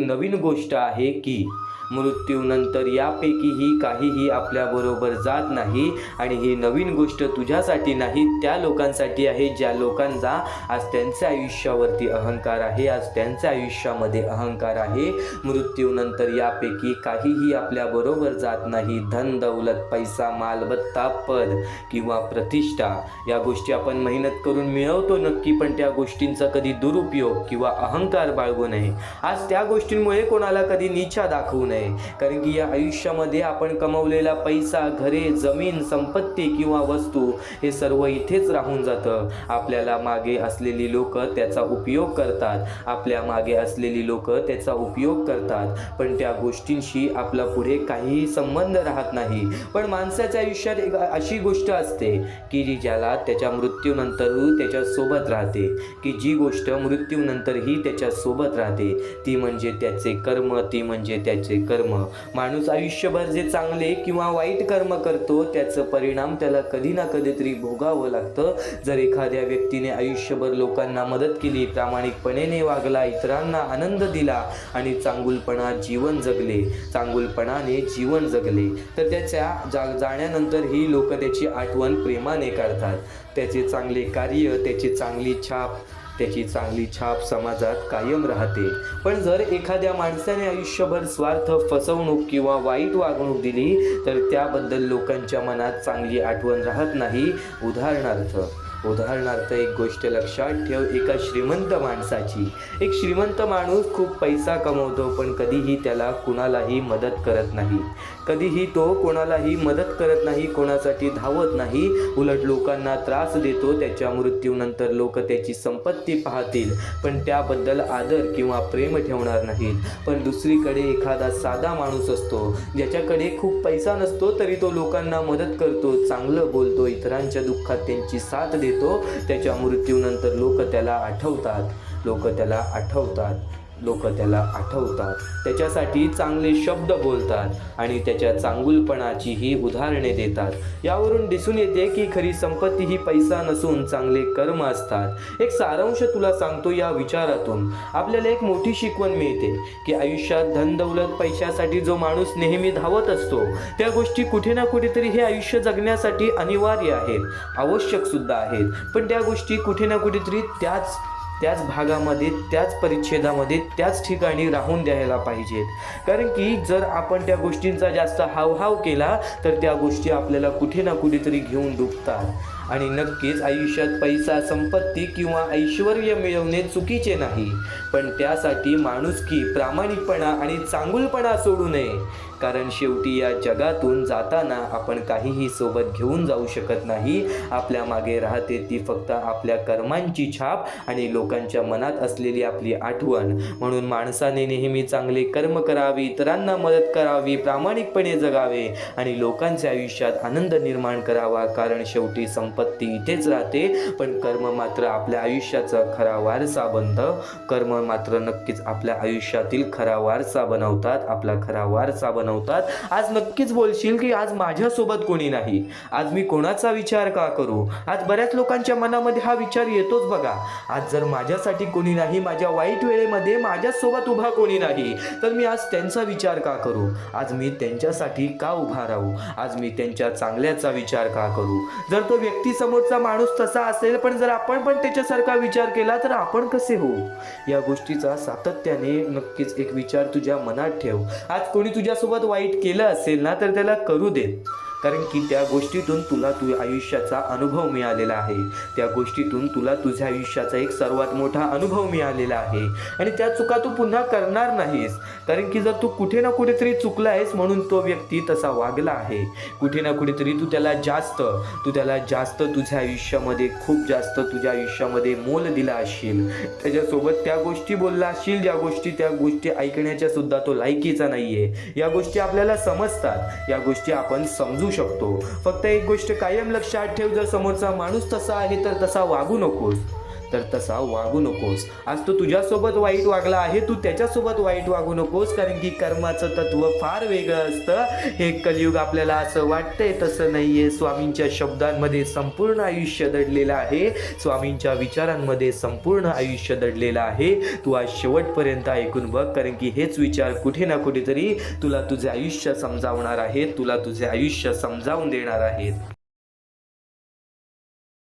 नवीन गोष्ट आहे की मृत्यूनंतर यापैकीही काहीही आपल्याबरोबर जात नाही. आणि ही नवीन गोष्ट तुझ्यासाठी नाही, त्या लोकांसाठी आहे ज्या लोकांचा आज त्यांच्या आयुष्यावरती अहंकार आहे, आज त्यांच्या आयुष्यामध्ये अहंकार आहे. मृत्यूनंतर यापैकी काहीही आपल्याबरोबर जात नाही. धन, दौलत, पैसा, मालमत्ता, पद किंवा प्रतिष्ठा या गोष्टी आपण मेहनत करून मिळवतो नक्की, पण त्या गोष्टींचा कधी दुरुपयोग किंवा अहंकार बाळगू नये. आज त्या गोष्टींमुळे कोणाला कधी नीचा दाखवू नये. नये, कारण की या आयुष्यामध्ये आपण कमवलेला पैसा, घरे, जमीन, संपत्ती किंवा वस्तू हे सर्व इथेच राहून जातं. आपल्याला मागे असलेली लोक त्याचा उपयोग करतात, आपल्या मागे असलेली लोक त्याचा उपयोग करतात, पण त्या गोष्टींशी आपला पुढे काहीही संबंध राहत नाही. पण माणसाच्या आयुष्यात एक अशी गोष्ट असते की जी ज्याला त्याच्या मृत्यूनंतरही त्याच्या सोबत राहते, की जी गोष्ट मृत्यूनंतरही त्याच्या सोबत राहते, ती म्हणजे त्याचे कर्म, ती म्हणजे त्याचे कर्म. माणूस आयुष्यभर जे चांगले किंवा वाईट कर्म करतो त्याचं परिणाम त्याला कधी ना कधीतरी भोगावं लागतं. जर एखाद्या व्यक्तीने आयुष्यभर लोकांना मदत केली, प्रामाणिकपणे वागला, इतरांना आनंद दिला आणि चांगुलपणाने जीवन जगले, तर त्याच्या जाण्यानंतर ही लोक त्याची आठवण प्रेमाने काढतात. त्याचे चांगले कार्य, त्याची चांगली छाप समाजात कायम राहते. पण जर एखाद्या माणसाने आयुष्यभर स्वार्थ, फसवणूक किंवा वाईट वागणूक दिली तर त्याबद्दल लोकांच्या मनात चांगली आठवण राहत नाही. उदाहरणार्थ एक गोष्ट लक्षात ठेव, एका श्रीमंत माणसाची. एक श्रीमंत माणूस खूप पैसा कमवतो, पण कधीही त्याला कुणालाही मदत करत नाही, कोणासाठी धावत नाही, उलट लोकांना त्रास देतो. त्याच्या मृत्यूनंतर लोक त्याची संपत्ती पाहतील, पण त्याबद्दल आदर किंवा प्रेम ठेवणार नाहीत. पण दुसरीकडे एखादा साधा माणूस असतो, ज्याच्याकडे खूप पैसा नसतो, तरी तो लोकांना मदत करतो, चांगलं बोलतो, इतरांच्या दुःखात त्यांची साथ देतो. त्याच्या मृत्यूनंतर लोक त्याला आठवतात, त्याच्यासाठी चांगले शब्द बोलतात आणि त्याच्या चांगुलपणाचीही उदाहरणे देतात. यावरून दिसून येते की खरी संपत्ती ही पैसा नसून चांगले कर्म असतात. एक सारांश तुला सांगतो. या विचारातून आपल्याला एक मोठी शिकवण मिळते की आयुष्यात धन, दौलत, पैशासाठी जो माणूस नेहमी धावत असतो, त्या गोष्टी कुठे ना कुठेतरी हे आयुष्य जगण्यासाठी अनिवार्य आहेत, आवश्यक सुद्धा आहेत. पण त्या गोष्टी कुठे ना कुठेतरी त्याच भागामध्ये, त्याच परिच्छेदामध्ये, त्याच ठिकाणी राहून द्यायला पाहिजेत. कारण की जर आपण त्या गोष्टींचा जास्त हावभाव केला तर त्या गोष्टी आपल्याला कुठे ना कुठेतरी घेऊन डुबतात. आणि नक्कीच आयुष्यात पैसा, संपत्ती किंवा ऐश्वर्य मिळवणे चुकीचे नाही, पण त्यासाठी माणुसकी, प्रामाणिकपणा आणि चांगुलपणा सोडू नये. कारण शेवटी या जगातून जाताना आपण काहीही सोबत घेऊन जाऊ शकत नाही. आपल्या मागे राहते ती फक्त आपल्या कर्मांची छाप आणि लोकांच्या मनात असलेली आपली आठवण. म्हणून माणसाने नेहमी चांगले कर्म करावे, इतरांना मदत करावी, प्रामाणिकपणे जगावे आणि लोकांच्या आयुष्यात आनंद निर्माण करावा. कारण शेवटी संपत्ती इथेच राहते, पण कर्म मात्र आपल्या आयुष्याचा खरा वारसा बनतं. कर्म मात्र नक्कीच आपल्या आयुष्यातील खरा वारसा बनवतात, आपला खरा वारसा बनवतात. आज नक्कीच बोलशील की आज माझ्यासोबत कोणी नाही, आज मी कोणाचा विचार का करू. आज बऱ्याच लोकांच्या मनामध्ये हा विचार येतोच बघा. आज जर माझ्यासाठी कोणी नाही, माझ्या वाईट वेळेमध्ये माझ्यासोबत उभा कोणी नाही, तर मी आज त्यांचा विचार का करू. आज मी त्यांच्यासाठी का उभा राहू. आज मी त्यांच्या चांगल्याचा विचार का करू. जर तो व्यक्ती, समोरचा माणूस तसा असेल, पण जर आपण पण त्याच्यासारखा विचार केला तर आपण कसे होऊ. या गोष्टीचा सातत्याने नक्कीच एक विचार तुझ्या मनात ठेव. आज कोणी तुझ्यासोबत वाईट केलं असेल ना, तर त्याला करू दे. कारण की त्या गोष्टीतून तुला तुझ्या आयुष्याचा अनुभव मिळालेला आहे. त्या गोष्टीतून तुला तुझ्या आयुष्याचा एक सर्वात मोठा अनुभव मिळालेला आहे आणि त्या चुका तू पुन्हा करणार नाहीस. कारण की जर तू कुठे ना कुठेतरी चुकला आहेस म्हणून तो व्यक्ती तसा वागला आहे. कुठे ना कुठेतरी तू त्याला जास्त तुझ्या आयुष्यामध्ये, खूप जास्त तुझ्या आयुष्यामध्ये मोल दिला असशील. त्याच्यासोबत त्या गोष्टी बोलला असशील त्या गोष्टी ऐकण्याच्या सुद्धा तो लायकीचा नाहीये. या गोष्टी आपल्याला समजतात, या गोष्टी आपण समजू शकतो. फक्त एक गोष्ट कायम लक्षात ठेव, जर समोरचा माणूस तसा आहे तर तसा वागू नकोस. आज तो तुझ्यासोबत वाईट वागला आहे, तू त्याच्यासोबत वाईट वागू नकोस. कारण की कर्माचं तत्व फार वेगळं असतं. हे कलियुग आपल्याला असं वाटतंय तसं नाहीये. स्वामींच्या शब्दांमध्ये संपूर्ण आयुष्य दडलेलं आहे, स्वामींच्या विचारांमध्ये संपूर्ण आयुष्य दडलेलं आहे. तू आज शेवटपर्यंत ऐकून बघ, कारण की हेच विचार कुठे ना कुठेतरी तुला तुझे आयुष्य समजावणार आहेत, तुला तुझे आयुष्य समजावून देणार आहेत.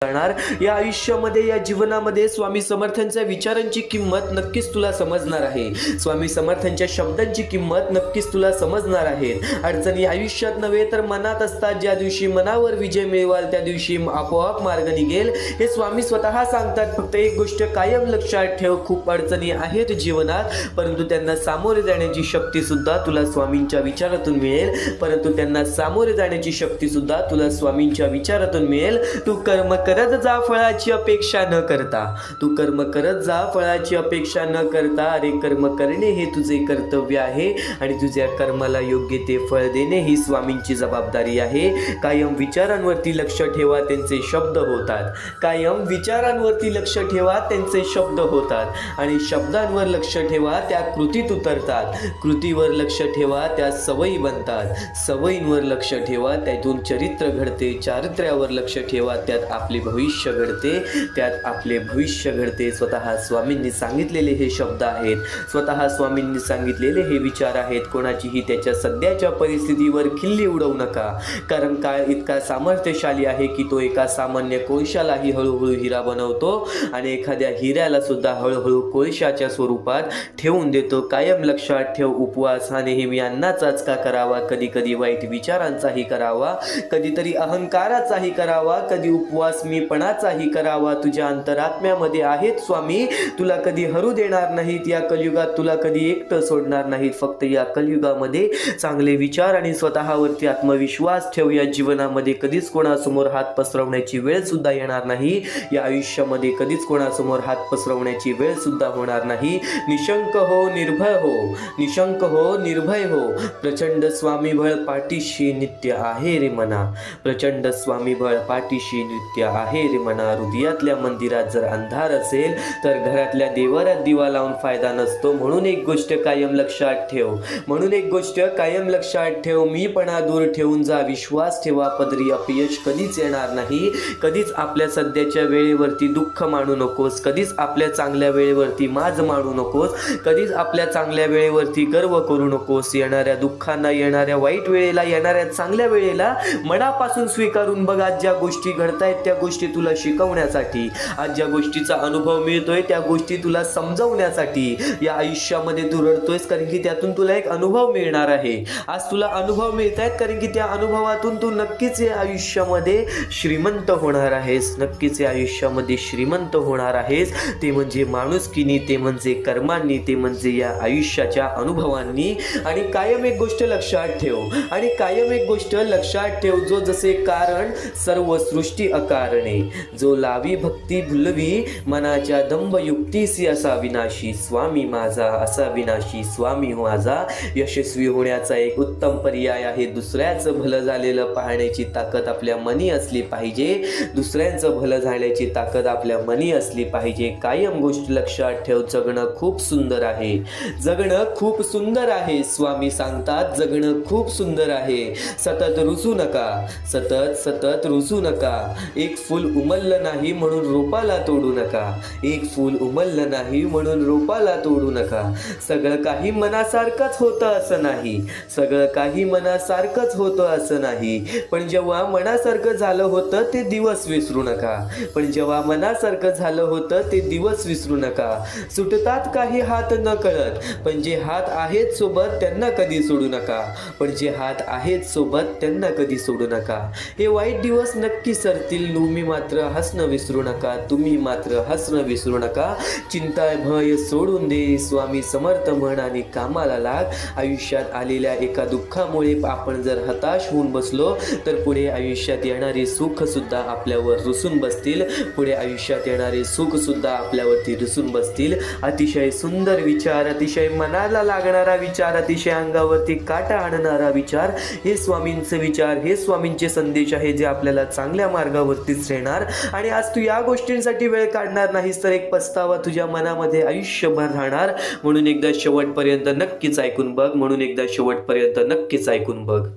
जाणार. या आयुष्यामध्ये, या जीवनामध्ये स्वामी समर्थांच्या विचारांची किंमत नक्कीच तुला समजणार आहे. स्वामी समर्थांच्या शब्दांची किंमत नक्कीच तुला समजणार आहे. अडचणी आयुष्यात नव्हे तर मनात असतात. ज्या दिवशी मनावर विजय मिळवाल त्या दिवशी आपोआप मार्ग निघेल, हे स्वामी स्वतः सांगतात. फक्त एक गोष्ट कायम लक्षात ठेव, खूप अडचणी आहेत जीवनात, परंतु त्यांना सामोरे जाण्याची शक्ती सुद्धा तुला स्वामींच्या विचारातून मिळेल. परंतु त्यांना सामोरे जाण्याची शक्ती सुद्धा तुला स्वामींच्या विचारातून मिळेल. तू कर्म करत जा फळाची अपेक्षा न करता. तू कर्म करत जा फळाची अपेक्षा न करता. अरे कर्म करणे हे तुझे कर्तव्य आहे आणि तुझ्या कर्माला योग्य ते फळ देणे ही स्वामींची जबाबदारी आहे. कायम विचारांवरती लक्ष ठेवा, त्यांचे शब्द होतात. कायम विचारांवरती लक्ष ठेवा, त्यांचे शब्द होतात. आणि शब्दांवर लक्ष ठेवा, त्या कृतीत उतरतात. कृतीवर लक्ष ठेवा, त्या सवयी बनतात. सवयींवर लक्ष ठेवा, त्यातून चरित्र घडते. चारित्र्यावर लक्ष ठेवा, त्यात आपले भविष्य घडते. त्यात आपले भविष्य घडते. स्वतः स्वामींनी सांगितलेले हे शब्द आहेत. स्वतः स्वामींनी सांगितलेले हे विचार आहेत. कोणाचीही त्याच्या सध्याच्या परिस्थितीवर खिल्ली उडवू नका, कारण काळ इतका सामर्थ्यशाली आहे की तो एका सामान्य कोळशालाही हळूहळू हिरा बनवतो आणि एखाद्या हिऱ्याला सुद्धा हळूहळू कोळशाच्या स्वरूपात ठेवून देतो. कायम लक्षात ठेव, उपवास हा नेहमी अन्नाचाच का करावा, कधी कधी वाईट विचारांचाही करावा, कधीतरी अहंकाराचाही करावा, कधी उपवास मीपणाचाही करावा. तुझ्या अंतरात्म्यामध्ये आहेत स्वामी, तुला कधी हरू देणार नाहीत. या कलियुगात तुला कधी एकटं सोडणार नाहीत. फक्त या कलियुगामध्ये चांगले विचार आणि स्वतःवरती आत्मविश्वास ठेव. या जीवनामध्ये कधीच कोणासमोर हात पसरवण्याची वेळ सुद्धा येणार नाही. या आयुष्यामध्ये कधीच कोणासमोर हात पसरवण्याची वेळ सुद्धा होणार नाही. निशंक हो, निर्भय हो. निशंक हो, निर्भय हो. प्रचंड स्वामीबळ पाठीशी नित्य आहे रे मना. प्रचंड स्वामीबळ पाठीशी नित्य आहे रे मना. हृदयातल्या मंदिरात जर अंधार असेल तर घरातल्या देवाऱ्यात दिवा लावून फायदा नसतो. म्हणून एक गोष्ट कायम लक्षात ठेव. म्हणून एक गोष्ट कायम लक्षात ठेव. मीपणा दूर ठेवून जा. विश्वास ठेवा, पदरी अपयश कधीच येणार नाही. कधीच आपल्या सध्याच्या वेळेवरती दुःख मानू नकोस. कधीच आपल्या चांगल्या वेळेवरती माज मानू नकोस. कधीच आपल्या चांगल्या वेळेवरती गर्व करू नकोस. येणाऱ्या दुःखांना, येणाऱ्या वाईट वेळेला, येणाऱ्या चांगल्या वेळेला मनापासून स्वीकारून बघ. आज ज्या गोष्टी घडतायत त्या गोष्टी तुला शिकवण्यासाठी, आज ज्या गोष्टीचा अनुभव मिळतोय त्या गोष्टी तुला समजवण्यासाठी. या आयुष्यामध्ये तू रडतोयस कारण की त्यातून तुला एक अनुभव मिळणार आहे. आज तुला अनुभव मिळत आहेत कारण की त्या अनुभवातून तू नक्कीच या आयुष्यामध्ये श्रीमंत होणार आहेस. नक्कीच या आयुष्यामध्ये श्रीमंत होणार आहेस. ते म्हणजे माणुसकीनी, ते म्हणजे कर्मांनी, ते म्हणजे या आयुष्याच्या अनुभवांनी. आणि कायम एक गोष्ट लक्षात ठेव. आणि कायम एक गोष्ट लक्षात ठेव. जो जसे कारण सर्व सृष्टी अकारणे. जो लावी भक्ती भुलवी मनाच्या दंभ युक्तीसी असा विनाशी. स्वामी माझा असा विनाशी. स्वामी माझा. यशस्वी होण्याचा एक उत्तम पर्याय आहे. दुसऱ्याचं भलं झालेलं पाहण्याची ताकद आपल्या मनी असली पाहिजे. दुसऱ्यांचं भलं झाल्याची ताकद आपल्या मनी असली पाहिजे. कायम गोष्ट लक्षात ठेव. जगणं खूप सुंदर आहे. जगणं खूप सुंदर आहे. स्वामी सांगतात जगणं खूप सुंदर आहे. सतत रुसू नका. सतत सतत रुसू नका. एक फूल उमललं नाही म्हणून रोपाला तोडू नका. एक फूल उमललं नाही म्हणून रोपाला तोडू नका. सगळं काही मनासारखंच होतं असं नाही. सगळं काही मनासारखंच होतं असं नाही. पण जेव्हा मनासारखं झालं होतं ते दिवस विसरू नका. पण जेव्हा मनासारखं झालं होतं ते दिवस विसरू नका. सुटतात काही हात न कळत, पण जे हात आहेत सोबत त्यांना कधी सोडू नका. पण जे हात आहेत सोबत त्यांना कधी सोडू नका. हे वाईट दिवस नक्की सरतील. तुम्ही मात्र हसणं विसरू नका. तुम्ही मात्र हसणं विसरू नका. चिंता भय सोडून दे. स्वामी समर्थ म्हण आणि कामाला लाग. आयुष्यात आलेल्या एका दुःखामुळे आपण जर हताश होऊन बसलो तर पुढे आयुष्यात येणारे सुख सुद्धा आपल्यावर रुसून बसतील. पुढे आयुष्यात येणारे सुख सुद्धा आपल्यावरती रुसून बसतील. अतिशय सुंदर विचार, अतिशय मनाला लागणारा विचार, अतिशय अंगावरती काटा आणणारा विचार, हे स्वामींचे विचार, हे स्वामींचे संदेश आहे जे आपल्याला चांगल्या मार्गावरतीच नेणार. आणि आज तू या गोष्टींसाठी वेळ काढणार नाहीस तर एक पस्तावा तुझ्या मनामध्ये आयुष्यभर राहणार. म्हणून एकदा शेवटपर्यंत नक्कीच ऐकून बघ. म्हणून एकदा शेवटपर्यंत नक्कीच ऐकून बघ.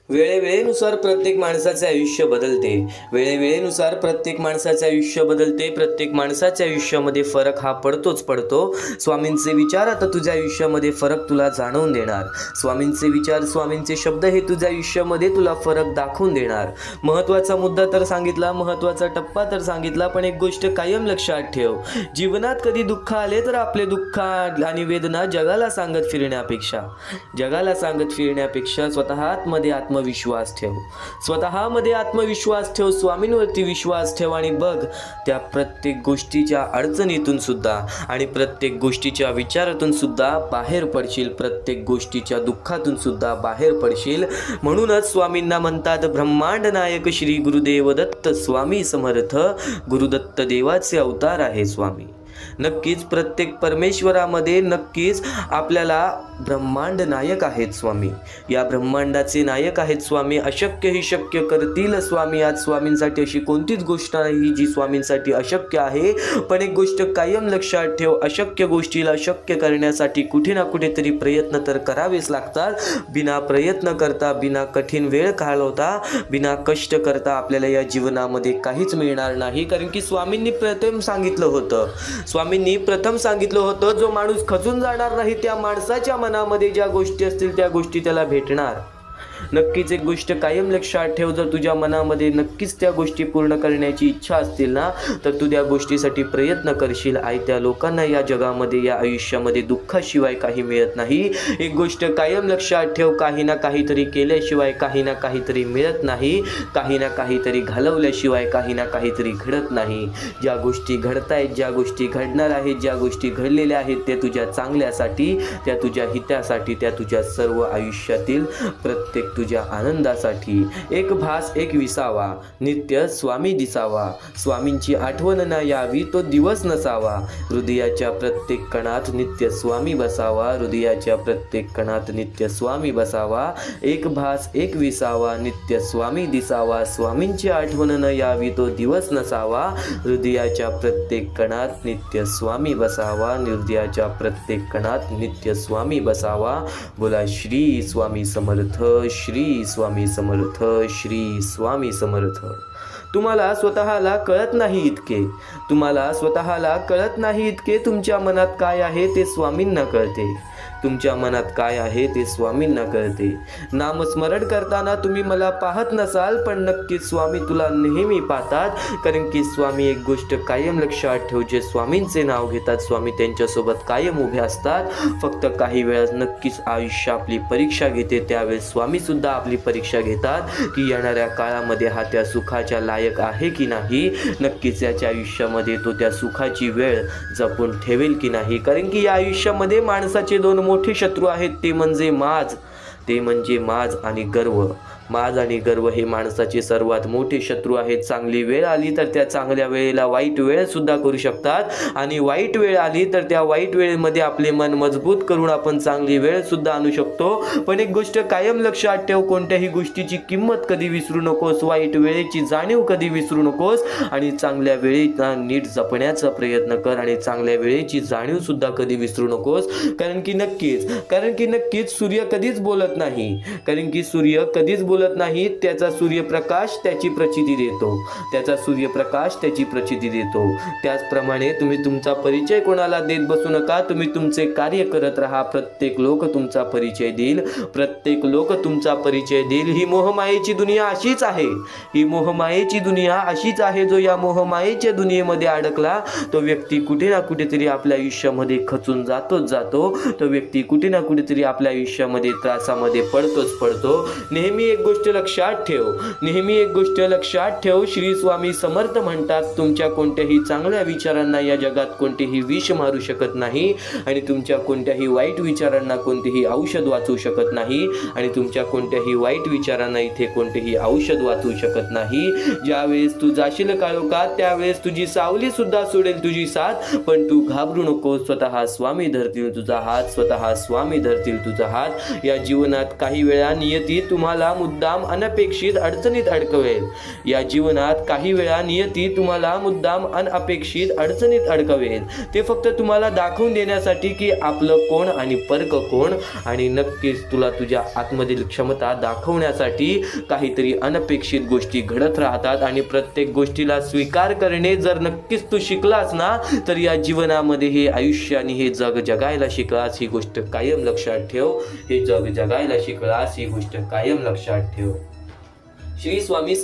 वेळेवेळेनुसार प्रत्येक माणसाचे आयुष्य बदलते. वेळेवेळेनुसार प्रत्येक माणसाचे आयुष्य बदलते. प्रत्येक माणसाच्या आयुष्यामध्ये फरक हा पडतो. स्वामींचे विचार आता तुझ्या आयुष्यामध्ये फरक तुला जाणवून देणार. स्वामींचे विचार, स्वामींचे शब्द हे तुझ्या आयुष्यामध्ये तुला फरक दाखवून देणार. महत्त्वाचा मुद्दा तर सांगितला, महत्त्वाचा टप्पा तर सांगितला, पण एक गोष्ट कायम लक्षात ठेव. जीवनात कधी दुःख आले तर आपले दुःख आणि वेदना जगाला सांगत फिरण्यापेक्षा स्वतः आतमध्ये आत्मविश्वास ठेव. स्वतःमध्ये आत्मविश्वास ठेव, स्वामींवरती विश्वास ठेव आणि बघ त्या प्रत्येक गोष्टीच्या अडचणीतून सुद्धा आणि प्रत्येक गोष्टीच्या विचारातून सुद्धा बाहेर पडशील. प्रत्येक गोष्टीच्या दुःखातून सुद्धा बाहेर पडशील. म्हणूनच स्वामींना म्हणतात ब्रह्मांड नायक श्री गुरुदेव दत्त स्वामी समर्थ. गुरुदत्त देवाचे अवतार आहे स्वामी. नक्कीच प्रत्येक परमेश्वरामध्ये नक्कीच आपल्याला ब्रह्मांड नायक आहेत स्वामी. या ब्रह्मांडाचे नायक आहेत स्वामी. अशक्य ही शक्य करतील स्वामी. आज स्वामींसाठी अशी कोणतीच गोष्ट नाही जी स्वामींसाठी अशक्य आहे. पण एक गोष्ट कायम लक्षात ठेव, अशक्य गोष्टीला शक्य करण्यासाठी कुठे ना कुठेतरी प्रयत्न तर करावेच लागतात. बिना प्रयत्न करता, बिना कठीण वेळ घालवता, बिना कष्ट करता आपल्याला या जीवनामध्ये काहीच मिळणार नाही. कारण की स्वामींनी प्रथम सांगितलं होतं, जो माणूस खचून जाणार नाही त्या माणसाच्या मनामध्ये ज्या गोष्टी असतील त्या गोष्टी त्याला भेटणार. नक्कीच एक गोष्ट कायम लक्षात ठेव, जर तुझ्या मनामध्ये नक्कीच त्या गोष्टी पूर्ण करण्याची इच्छा असतील ना, तर तू त्या गोष्टीसाठी प्रयत्न करशील. त्या लोकांना या जगामध्ये, या आयुष्यामध्ये दुःखाशिवाय काही मिळत नाही. एक गोष्ट कायम लक्षात ठेव, काही ना काहीतरी केल्याशिवाय काही ना काहीतरी मिळत नाही. काही ना काहीतरी घालवल्याशिवाय काही ना काहीतरी घडत नाही. ज्या गोष्टी घडतायत, ज्या गोष्टी घडणार आहेत, ज्या गोष्टी घडलेल्या आहेत, त्या तुझ्या चांगल्यासाठी, त्या तुझ्या हितासाठी, त्या तुझ्या सर्व आयुष्यातील प्रत्येक तुझ्या आनंदासाठी. एक भास एक विसावा, नित्य स्वामी दिसावा. स्वामींची आठवण न यावी तो दिवस नसावा. हृदयाच्या प्रत्येक कणात नित्य स्वामी बसावा. हृदयाच्या प्रत्येक कणात नित्य स्वामी बसावा. एक भास एक विसावा, नित्य स्वामी दिसावा. स्वामींची आठवण न यावी तो दिवस नसावा. हृदयाच्या प्रत्येक कणात नित्य स्वामी बसावा. हृदयाच्या प्रत्येक कणात नित्य स्वामी बसावा. बोला श्री स्वामी समर्थ, श्री स्वामी समर्थ, श्री स्वामी समर्थ. तुम्हाला स्वतःला कळत नाही इतके तुमच्या मनात काय आहे ते स्वामींना कळते. तुमच्या मनात काय आहे ते स्वामींना कळते. नामस्मरण करताना तुम्ही मला पाहत नसाल, पण नक्कीच स्वामी तुला नेहमी पाहतात. कारण की स्वामी एक गोष्ट कायम लक्षात ठेव, जे स्वामींचे नाव घेतात स्वामी त्यांच्यासोबत कायम उभे असतात. फक्त काही वेळा नक्कीच आयुष्य आपली परीक्षा घेते, त्यावेळेस स्वामी सुद्धा आपली परीक्षा घेतात की येणाऱ्या काळामध्ये हा त्या सुखाच्या लायक आहे की नाही. नक्कीच याच्या आयुष्यामध्ये तो त्या सुखाची वेळ जपून ठेवेल की नाही. कारण की या आयुष्यामध्ये माणसाचे दोन मोठे शत्रू आहेत, ते म्हणजे माज आणि गर्व. माज आणि गर्व हे माणसाचे सर्वात मोठे शत्रू आहेत. चांगली वेळ आली तर त्या चांगल्या वेळेला वाईट वेळ सुद्धा करू शकतात, आणि वाईट वेळ आली तर त्या वाईट वेळेमध्ये आपले मन मजबूत करून आपण चांगली वेळ सुद्धा आणू शकतो. पण एक गोष्ट कायम लक्षात ठेव, कोणत्याही गोष्टीची किंमत कधी विसरू नकोस. वाईट वेळेची जाणीव कधी विसरू नकोस, आणि चांगल्या वेळेला नीट जपण्याचा प्रयत्न कर, आणि चांगल्या वेळेची जाणीव सुद्धा कधी विसरू नकोस. कारण की नक्कीच सूर्य कधीच बोलत नाही. त्याचा सूर्यप्रकाश त्याची प्रचिती देतो. त्याचप्रमाणे तुम्ही तुमचा परिचय कोणाला देत बसू नका. तुम्ही तुमचे कार्य करत राहा. प्रत्येक लोक तुमचा परिचय देईल. ही मोहमायेची दुनिया अशीच आहे. जो या मोहमायेच्या दुनियेमध्ये अडकला तो व्यक्ती कुठे ना कुठेतरी आपल्या आयुष्यामध्ये खचून जातो. तो व्यक्ती कुठे ना कुठेतरी आपल्या आयुष्यामध्ये त्रासामध्ये पडतो. नेहमी एक गोष्ट लक्षात ठेव, श्री स्वामी समर्थ म्हणतात, तुमच्या कोणत्याही चांगल्या विचारांना या जगात कोणतेही विष मारू शकत नाही, आणि तुमच्या कोणत्याही वाईट विचारांना कोणतेही औषध वाचू शकत नाही, आणि तुमच्या कोणत्याही वाईट विचारांना इथे कोणतेही औषध वाचू शकत नाही. ज्यावेळेस तू जाशील काळोखात त्यावेळेस तुझी सावली सुद्धा सोडेल तुझी साथ, पण तू घाबरू नको. स्वतः स्वामी धरतील तुझा हात. या जीवनात काही वेळा नियती तुम्हाला मुद्दाम अनपेक्षित अडचणीत अडकवेल. या जीवनात काही वेळा नियती तुम्हाला मुद्दाम अनपेक्षित अडचणीत अडकवेल. ते फक्त तुम्हाला दाखवून देण्यासाठी की आपलं कोण आणि परक कोण, आणि नक्कीच तुला तुझ्या आतमधील क्षमता दाखवण्यासाठी काहीतरी अनपेक्षित गोष्टी घडत राहतात. आणि प्रत्येक गोष्टीला स्वीकार करणे जर नक्कीच तू शिकलास ना, तर या जीवनामध्ये हे आयुष्य आणि हे जग जगायला शिकलास, ही गोष्ट कायम लक्षात ठेव. हे जग जगायला शिकलास, ही गोष्ट कायम लक्षात ठेव. श्री स्वामी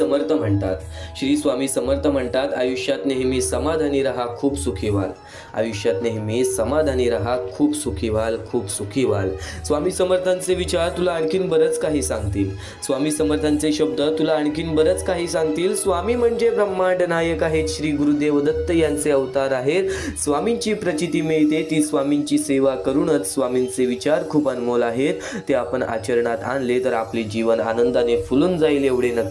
समर्थ म्हणतात, आयुष्यात नेहमी समाधानी राहा, खूप सुखी व्हाल. आयुष्यात नेहमी समाधानी राहा, खूप सुखी व्हाल, खूप सुखी व्हाल. स्वामी समर्थांचे विचार तुला आणखीन बरंच काही सांगतील. स्वामी समर्थांचे शब्द तुला आणखीन बरंच काही सांगतील. स्वामी म्हणजे ब्रह्मांड नायक आहेत. श्री गुरुदेव दत्त यांचे अवतार आहेत. स्वामींची प्रचिती मिळते ती स्वामींची सेवा करूनच. स्वामींचे विचार खूप अनमोल आहेत. ते आपण आचरणात आणले तर आपले जीवन आनंदाने फुलून जाईल, एवढे नक्की.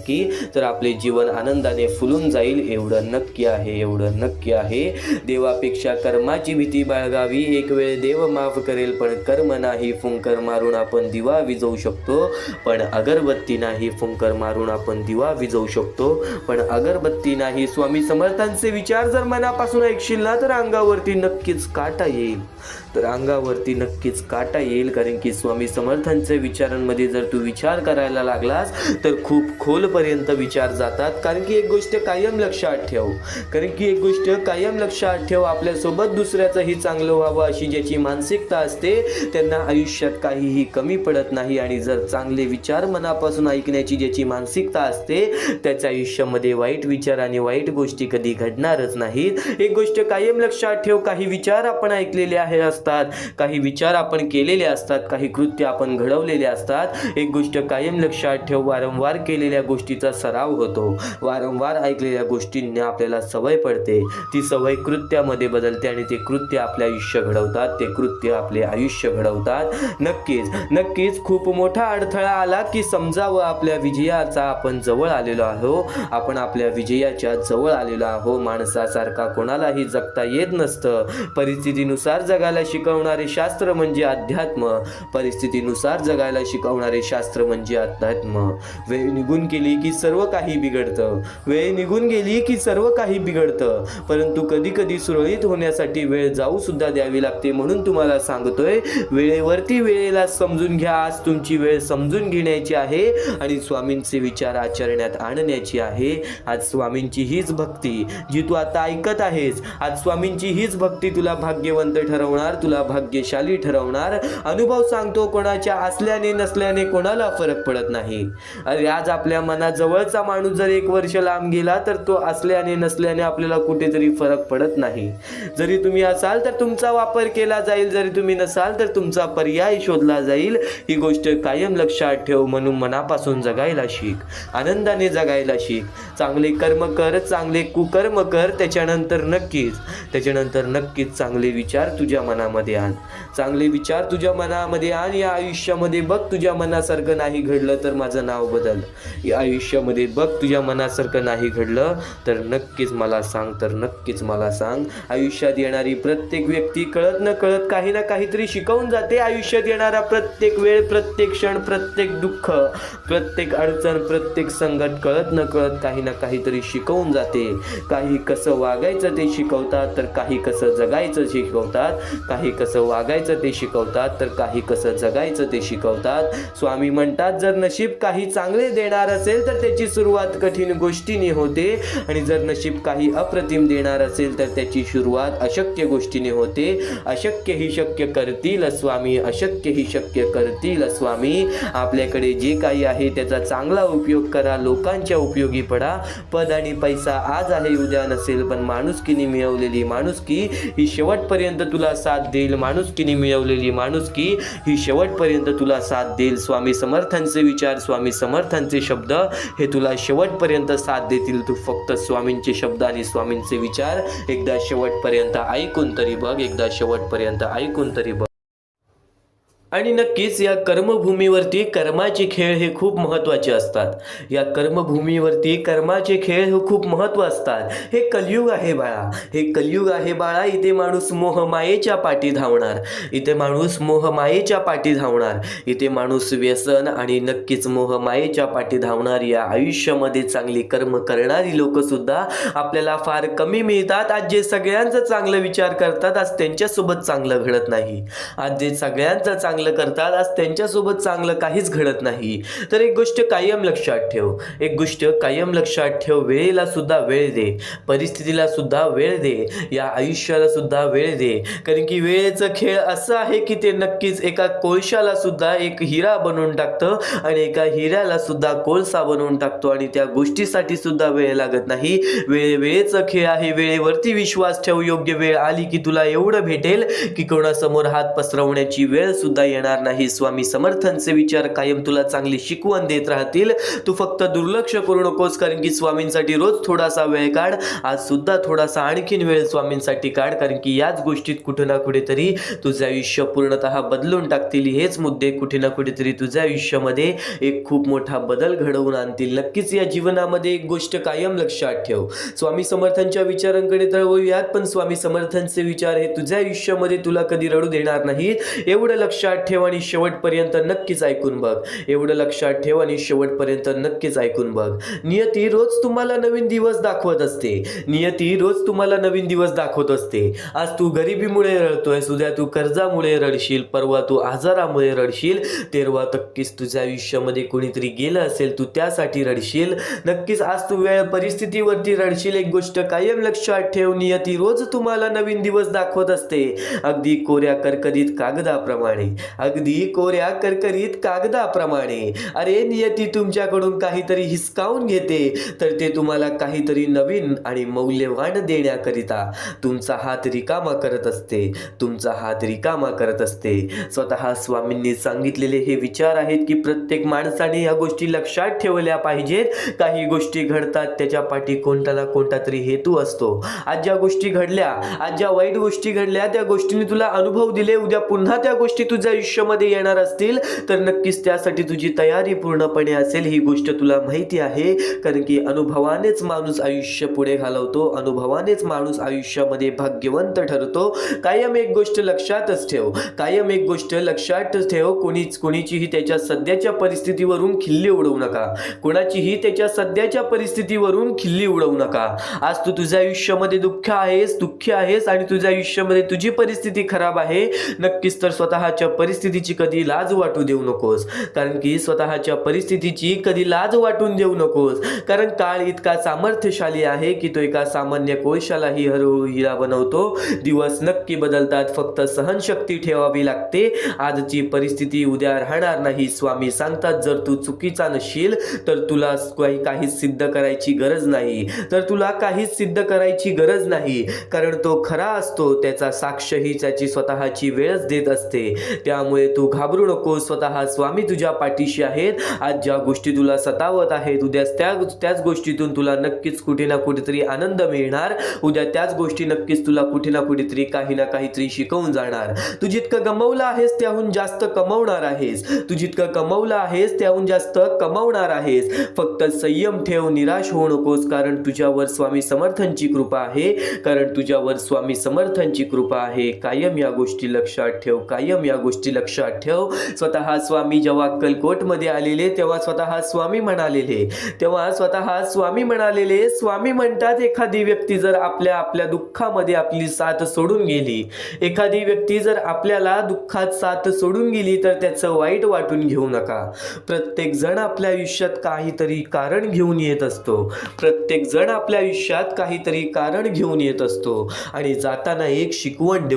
तर आपले जीवन आनंदाने फुलून जाईल, एवढं नक्की आहे, एवढं नक्की आहे. देवापेक्षा कर्माची भीती बाळगावी. एक वेळ देव माफ करेल, पण कर्म नाही. फुंकर मारून आपण दिवा विझवू शकतो, पण अगरबत्ती नाही. फुंकर मारून आपण दिवा विझवू शकतो, पण अगरबत्ती नाही. स्वामी समर्थांचे विचार जर मनापासून ऐकशील ना, तर अंगावरती नक्कीच काटा येईल, तर अंगावरती नक्कीच काटा येईल. कारण की स्वामी समर्थांच्या विचारांमध्ये जर तू विचार करायला लागलास तर खूप खोलपर्यंत विचार जातात. कारण की एक गोष्ट कायम लक्षात ठेव, आपल्यासोबत दुसऱ्याचंही चांगलं व्हावं अशी ज्याची मानसिकता असते त्यांना आयुष्यात काहीही कमी पडत नाही. आणि जर चांगले विचार मनापासून ऐकण्याची ज्याची मानसिकता असते त्याच्या आयुष्यामध्ये वाईट विचार आणि वाईट गोष्टी कधी घडणारच नाहीत. एक गोष्ट कायम लक्षात ठेव, काही विचार आपण ऐकलेले असतात, काही विचार आपण केलेले असतात, काही कृत्य आपण घडवलेले असतात. एक गोष्ट कायम लक्षात ठेव, वारंवार केलेल्या गोष्टीचा सराव होतो. वारंवार ऐकलेल्या गोष्टींना आपल्याला सवय पडते. ती सवय कृत्यामध्ये बदलते आणि ते कृत्य आपले आयुष्य घडवतात, ते कृत्य आपले आयुष्य घडवतात. नक्कीच खूप मोठा अडथळा आला की समजावं, आपल्या विजयाचा आपण जवळ आलेलो आहो. आपण आपल्या विजयाच्या जवळ आलेलो आहो. माणसासारखा कोणालाही जगता येत नसतं. परिस्थितीनुसार जगायला शिकवणारे शास्त्र म्हणजे अध्यात्म. परिस्थितीनुसार जगायला शिकवणारे शास्त्र म्हणजे अध्यात्म. वेळ निघून गेली की सर्व काही बिघडतं. परंतु कधी कधी सुरळीत होण्यासाठी वेळ जाऊ सुद्धा द्यावी लागते. म्हणून तुम्हाला सांगतोय, वेळेवरती वेळेला समजून घ्या. आज तुमची वेळ समजून घेण्याची आहे आणि स्वामींचे विचार आचरण्यात आणण्याची आहे. आज स्वामींची हीच भक्ती जी तू आता ऐकत आहेस, आज स्वामींची हीच भक्ती तुला भाग्यवंत ठरवणार, तुला भाग्यशाली ठरवणार. अनुभव सांगतो, कोणाच्या असल्याने नसल्याने कोणाला फरक पडत नाही. अरे आज आपल्या मनाजवळचा माणूस जर 1 वर्ष लांब गेला तर तो असल्याने नसल्याने आपल्याला कुठेतरी फरक पडत नाही. जरी तुम्ही असाल तर तुमचा वापर केला जाईल, जरी तुम्ही नसाल तर तुमचा पर्याय शोधला जाईल. ही गोष्ट कायम लक्षात ठेव. म्हणून मनापासून जगायला शिक, आनंदाने जगायला शिक. चांगले कर्म कर, चांगले कुकर्म कर. त्याच्यानंतर नक्कीच चांगले विचार तुझ्या मनामध्ये आण. चांगले विचार तुझ्या मनामध्ये आण. या आयुष्यामध्ये बघ, तुझ्या मनासारखं नाही घडलं तर माझं नाव बदल. या आयुष्यामध्ये बघ, तुझ्या मनासारखं नाही घडलं तर नक्कीच मला सांग. आयुष्यात येणारी प्रत्येक व्यक्ती कळत न कळत काही ना काहीतरी शिकवून जाते. आयुष्यात येणारा प्रत्येक वेळ, प्रत्येक क्षण, प्रत्येक दुःख, प्रत्येक अडचण, प्रत्येक संकट कळत न कळत काही ना काहीतरी शिकवून जाते. काही कसं वागायचं ते शिकवतात, तर काही कसं जगायचं शिकवतात. काही कसं वागायचं ते शिकवतात, तर काही कसं जगायचं ते शिकवतात. स्वामी म्हणतात, जर नशीब काही चांगले देणार असेल तर त्याची सुरुवात कठीण गोष्टीने होते, आणि जर नशीब काही अप्रतिम देणार असेल तर त्याची सुरुवात अशक्य गोष्टीने होते. अशक्य ही शक्य करतील स्वामी, अशक्य ही शक्य करतील स्वामी. आपल्याकडे जे काही आहे त्याचा चांगला उपयोग करा, लोकांच्या उपयोगी पडा. पद आणि पैसा आज आहे उद्या नसेल, पण माणुसकीने मिळवलेली माणुसकी ही शेवटपर्यंत तुला साथ देईल. माणुसकीने मिळवलेली माणुसकी ही शेवटपर्यंत तुला साथ देईल. स्वामी समर्थांचे विचार, स्वामी समर्थांचे शब्द हे तुला शेवटपर्यंत साथ देतील. तू फक्त स्वामींचे शब्द आणि स्वामींचे विचार एकदा शेवटपर्यंत ऐकून तरी बघ. आणि नक्कीच या कर्मभूमीवरती कर्माचे खेळ हे खूप महत्त्वाचे असतात. या कर्मभूमीवरती कर्माचे खेळ हे खूप महत्त्व असतात. हे कलियुग आहे बाळा, हे कलियुग आहे बाळा. इथे माणूस मोहमायेच्या पाठी धावणार, इथे माणूस मोहमायेच्या पाठी धावणार, इथे माणूस व्यसन आणि नक्कीच मोहमायेच्या पाठी धावणार. या आयुष्यामध्ये चांगली कर्म करणारी लोकंसुद्धा आपल्याला फार कमी मिळतात. आज जे सगळ्यांचं चांगलं विचार करतात आज त्यांच्यासोबत चांगलं घडत नाही. आज जे सगळ्यांचं चांगलं करतात आज त्यांच्यासोबत चांगलं काहीच घडत नाही. तर एक गोष्ट कायम लक्षात ठेव, एक गोष्ट कायम लक्षात ठेव, वेळेला सुद्धा वेळ दे, परिस्थितीला सुद्धा वेळ दे, या आयुष्याला सुद्धा वेळ दे. कारण की वेळेचं खेळ असं आहे की ते नक्कीच एका कोळशाला सुद्धा एक हिरा बनवून टाकतं आणि एका हिऱ्याला सुद्धा कोळसा बनवून टाकतो आणि त्या गोष्टीसाठी सुद्धा वेळ लागत नाही. वेळेचं खेळ आहे. वेळेवरती विश्वास ठेव. योग्य वेळ आली की तुला एवढं भेटेल की कोणासमोर हात पसरवण्याची वेळ सुद्धा येणार नाही. स्वामी समर्थांचे विचार कायम तुला चांगली शिकवण देत राहतील. तू फक्त दुर्लक्ष करू नकोस. कारण की स्वामींसाठी रोज थोडासा वेळ काढ. आज सुद्धा थोडासा आणखीन वेळ स्वामींसाठी काढ. कारण की याच गोष्टीत कुठे ना कुठेतरी तुझं आयुष्य पूर्णतः बदलून टाकतील. हेच मुद्दे कुठे ना कुठेतरी तुझ्या आयुष्यामध्ये एक खूप मोठा बदल घडवून आणतील. नक्कीच या जीवनामध्ये एक गोष्ट कायम लक्षात ठेव. स्वामी समर्थांच्या विचारांकडे तर वळूयात, पण स्वामी समर्थांचे विचार हे तुझ्या आयुष्यामध्ये तुला कधी रडू देणार नाहीत. एवढं लक्षात ठेव आणि शेवटपर्यंत नक्कीच ऐकून बघ. एवढं लक्षात ठेव आणि शेवटपर्यंत नक्कीच ऐकून बघ. नियती रोज तुम्हाला नवीन दिवस दाखवत असते. नियती रोज तुम्हाला नवीन दिवस दाखवत असते. आज तू गरिबीमुळे रडतोयस, उद्या तू कर्जामुळे रडशील, परवा तू आजारामुळे रडशील, तेरवा नक्कीच तुझ्या आयुष्यामध्ये कोणीतरी गेलं असेल तू त्यासाठी रडशील. नक्कीच आज तू वेळ परिस्थितीवरती रडशील. एक गोष्ट कायम लक्षात ठेव, नियती रोज तुम्हाला नवीन दिवस दाखवत असते. अगदी कोऱ्या करकरीत कागदाप्रमाणे, अगदी कोऱ्या करकरीत कागदाप्रमाणे. अरे नियती तुमच्याकडून काहीतरी हिसकावून घेते तर ते तुम्हाला काहीतरी नवीन आणि मौल्यवान देण्याकरिता तुमचा हात रिकामा करत असते, तुमचा हात रिकामा करत असते. स्वतः स्वामींनी सांगितलेले हे विचार आहेत की प्रत्येक माणसाने या गोष्टी लक्षात ठेवल्या पाहिजेत. काही गोष्टी घडतात त्याच्या पाठी कोणता ना कोणता तरी हेतू असतो. आज ज्या गोष्टी घडल्या, आज ज्या वाईट गोष्टी घडल्या, त्या गोष्टींनी तुला अनुभव दिले, उद्या पुन्हा त्या गोष्टी तुझ्या आयुष्यामध्ये येणार असतील तर नक्कीच त्यासाठी तुझी तयारी पूर्णपणे असेल. ही गोष्ट तुला माहिती आहे. कारण की अनुभवानेच माणूस आयुष्य पुढे घालवतो, अनुभवानेच माणूस आयुष्यामध्ये भाग्यवंत ठरतो. कायम एक गोष्ट लक्षातच ठेव, कायम एक गोष्ट लक्षात ठेव, कोणीचीही त्याच्या सध्याच्या परिस्थितीवरून खिल्ली उडवू नका. कोणाचीही त्याच्या सध्याच्या परिस्थितीवरून खिल्ली उडवू नका. आज तू तुझ्या आयुष्यामध्ये दुःखी आहेस आणि तुझ्या आयुष्यामध्ये तुझी परिस्थिती खराब आहे. नक्कीच तर स्वतःच्या परिस्थितीची कधी लाज वाटू देऊ नकोस. कारण की स्वतःच्या परिस्थितीची कधी लाज वाटून देऊ नकोस. कारण काळ इतका सामर्थ्यशाली आहे की तो एका सामान्य कोळशालाही हळूहळू हिरा बनवतो. दिवस नक्की बदलतात, फक्त सहनशक्ती ठेवावी लागते. आजची परिस्थिती उद्या राहणार नाही. स्वामी सांगतात जर तू चुकीचा नसशील तर तुला काहीच सिद्ध करायची गरज नाही, तर तुला काहीच सिद्ध करायची गरज नाही. कारण तो खरा असतो, त्याचा साक्षही त्याची स्वतःची वेळच देत असते. त्यामुळे तू घाबरू नको. स्वतः स्वामी तुझ्या पाठीशी आहेत. आज ज्या गोष्टी तुला सतावत आहेत उद्या त्याच गोष्टीतून तुला नक्कीच कुठे ना कुठेतरी आनंद मिळणार. उद्या त्याच गोष्टी नक्कीच तुला कुठे ना कुठेतरी काही ना काहीतरी शिकवून जाणार. तू जितकं गमावलं आहेस त्याहून जास्त कमावणार आहेस. तू जितकं कमावलं आहेस त्याहून जास्त कमावणार आहेस. फक्त संयम ठेव, निराश होऊ नकोस. कारण तुझ्यावर स्वामी समर्थांची कृपा आहे. कारण तुझ्यावर स्वामी समर्थांची कृपा आहे. कायम या गोष्टी लक्षात ठेव, कायम या गोष्टी लक्षात ठेव. स्वतः स्वामी जेव्हा अक्कलकोटमध्ये आलेले तेव्हा स्वतः स्वामी म्हणालेले, स्वामी म्हणतात एखादी व्यक्ती जर आपल्या दुःखामध्ये आपली साथ सोडून गेली, एखादी व्यक्ती जर आपल्याला दुःखात साथ सोडून गेली तर त्याचं वाईट वाटून घेऊ नका. प्रत्येक जण आपल्या आयुष्यात काहीतरी कारण घेऊन येत असतो. प्रत्येक जण आपल्या आयुष्यात काहीतरी कारण घेऊन येत असतो आणि जाताना एक शिकवण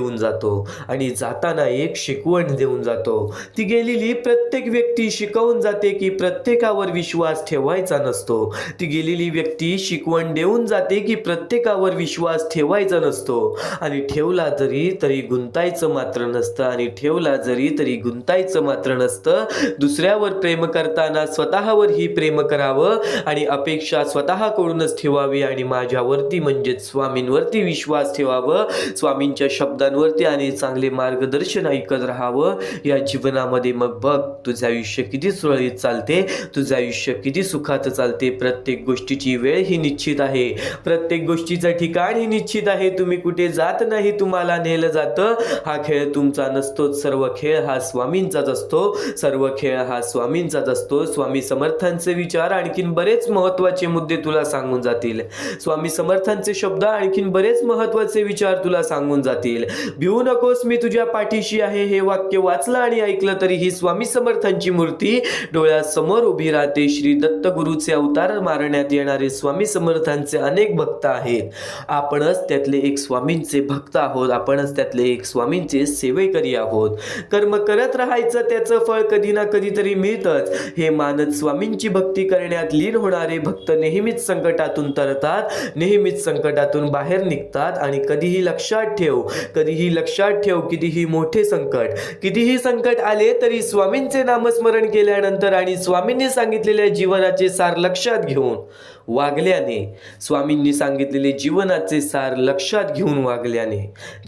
देऊन जातो. ती गेलेली प्रत्येक व्यक्ती शिकवून जाते की प्रत्येकावर विश्वास ठेवायचा नसतो. ती गेलेली व्यक्ती शिकवण देऊन जाते की प्रत्येकावर विश्वास ठेवायचा नसतो. आणि ठेवला जरी तरी गुंतायचं मात्र नसतं. दुसऱ्यावर प्रेम करताना स्वतःवरही प्रेम करावं आणि अपेक्षा स्वतःकडूनच ठेवावी आणि माझ्यावरती म्हणजेच स्वामींवरती विश्वास ठेवावं. स्वामींच्या शब्दांवरती आणि चांगले मार्गदर्शन ऐकत राहावं. करावं या जीवनामध्ये, मग बघ तुझं आयुष्य किती सुरळीत चालते, तुझं आयुष्य किती सुखात चालते. प्रत्येक गोष्टीची वेळ ही निश्चित आहे, प्रत्येक गोष्टीचं ठिकाण ही निश्चित आहे. तुम्ही कुठे जात नाही, तुम्हाला नेलं जातं. हा खेळ तुमचा नसतो, सर्व खेळ हा स्वामींचाच असतो, सर्व खेळ हा स्वामींचाच असतो. स्वामी समर्थांचे विचार आणखीन बरेच महत्त्वाचे मुद्दे तुला सांगून जातील. स्वामी समर्थांचे शब्द आणखीन बरेच महत्त्वाचे विचार तुला सांगून जातील. भिवू नकोस, मी तुझ्या पाठीशी आहे. हे वाक्य वाचलं आणि ऐकलं तरी ही स्वामी समर्थांची मूर्ती डोळ्यासमोर उभी राहते. श्री दत्तगुरूचे अवतार मारण्यात येणारे स्वामी समर्थांचे अनेक भक्त आहेत. आपणच त्यातले एक स्वामींचे भक्त आहोत, आपणच त्यातले एक स्वामींचे सेवेकरी आहोत. कर्म करत राहायचं, त्याचं फळ कधी ना कधीतरी मिळतंच. हे मानत स्वामींची भक्ती करण्यात लीन होणारे भक्त नेहमीच संकटातून तरतात, नेहमीच संकटातून बाहेर निघतात. आणि कधीही लक्षात ठेव, कधीही लक्षात ठेव, कितीही मोठे संकट, कितीही संकट आले तरी स्वामींचे नामस्मरण केल्यानंतर आणि स्वामींनी सांगितलेल्या जीवनाचे सार लक्षात घेऊन वागल्याने, स्वामींनी सांगितलेले जीवनाचे सार लक्षात घेऊन वागल्याने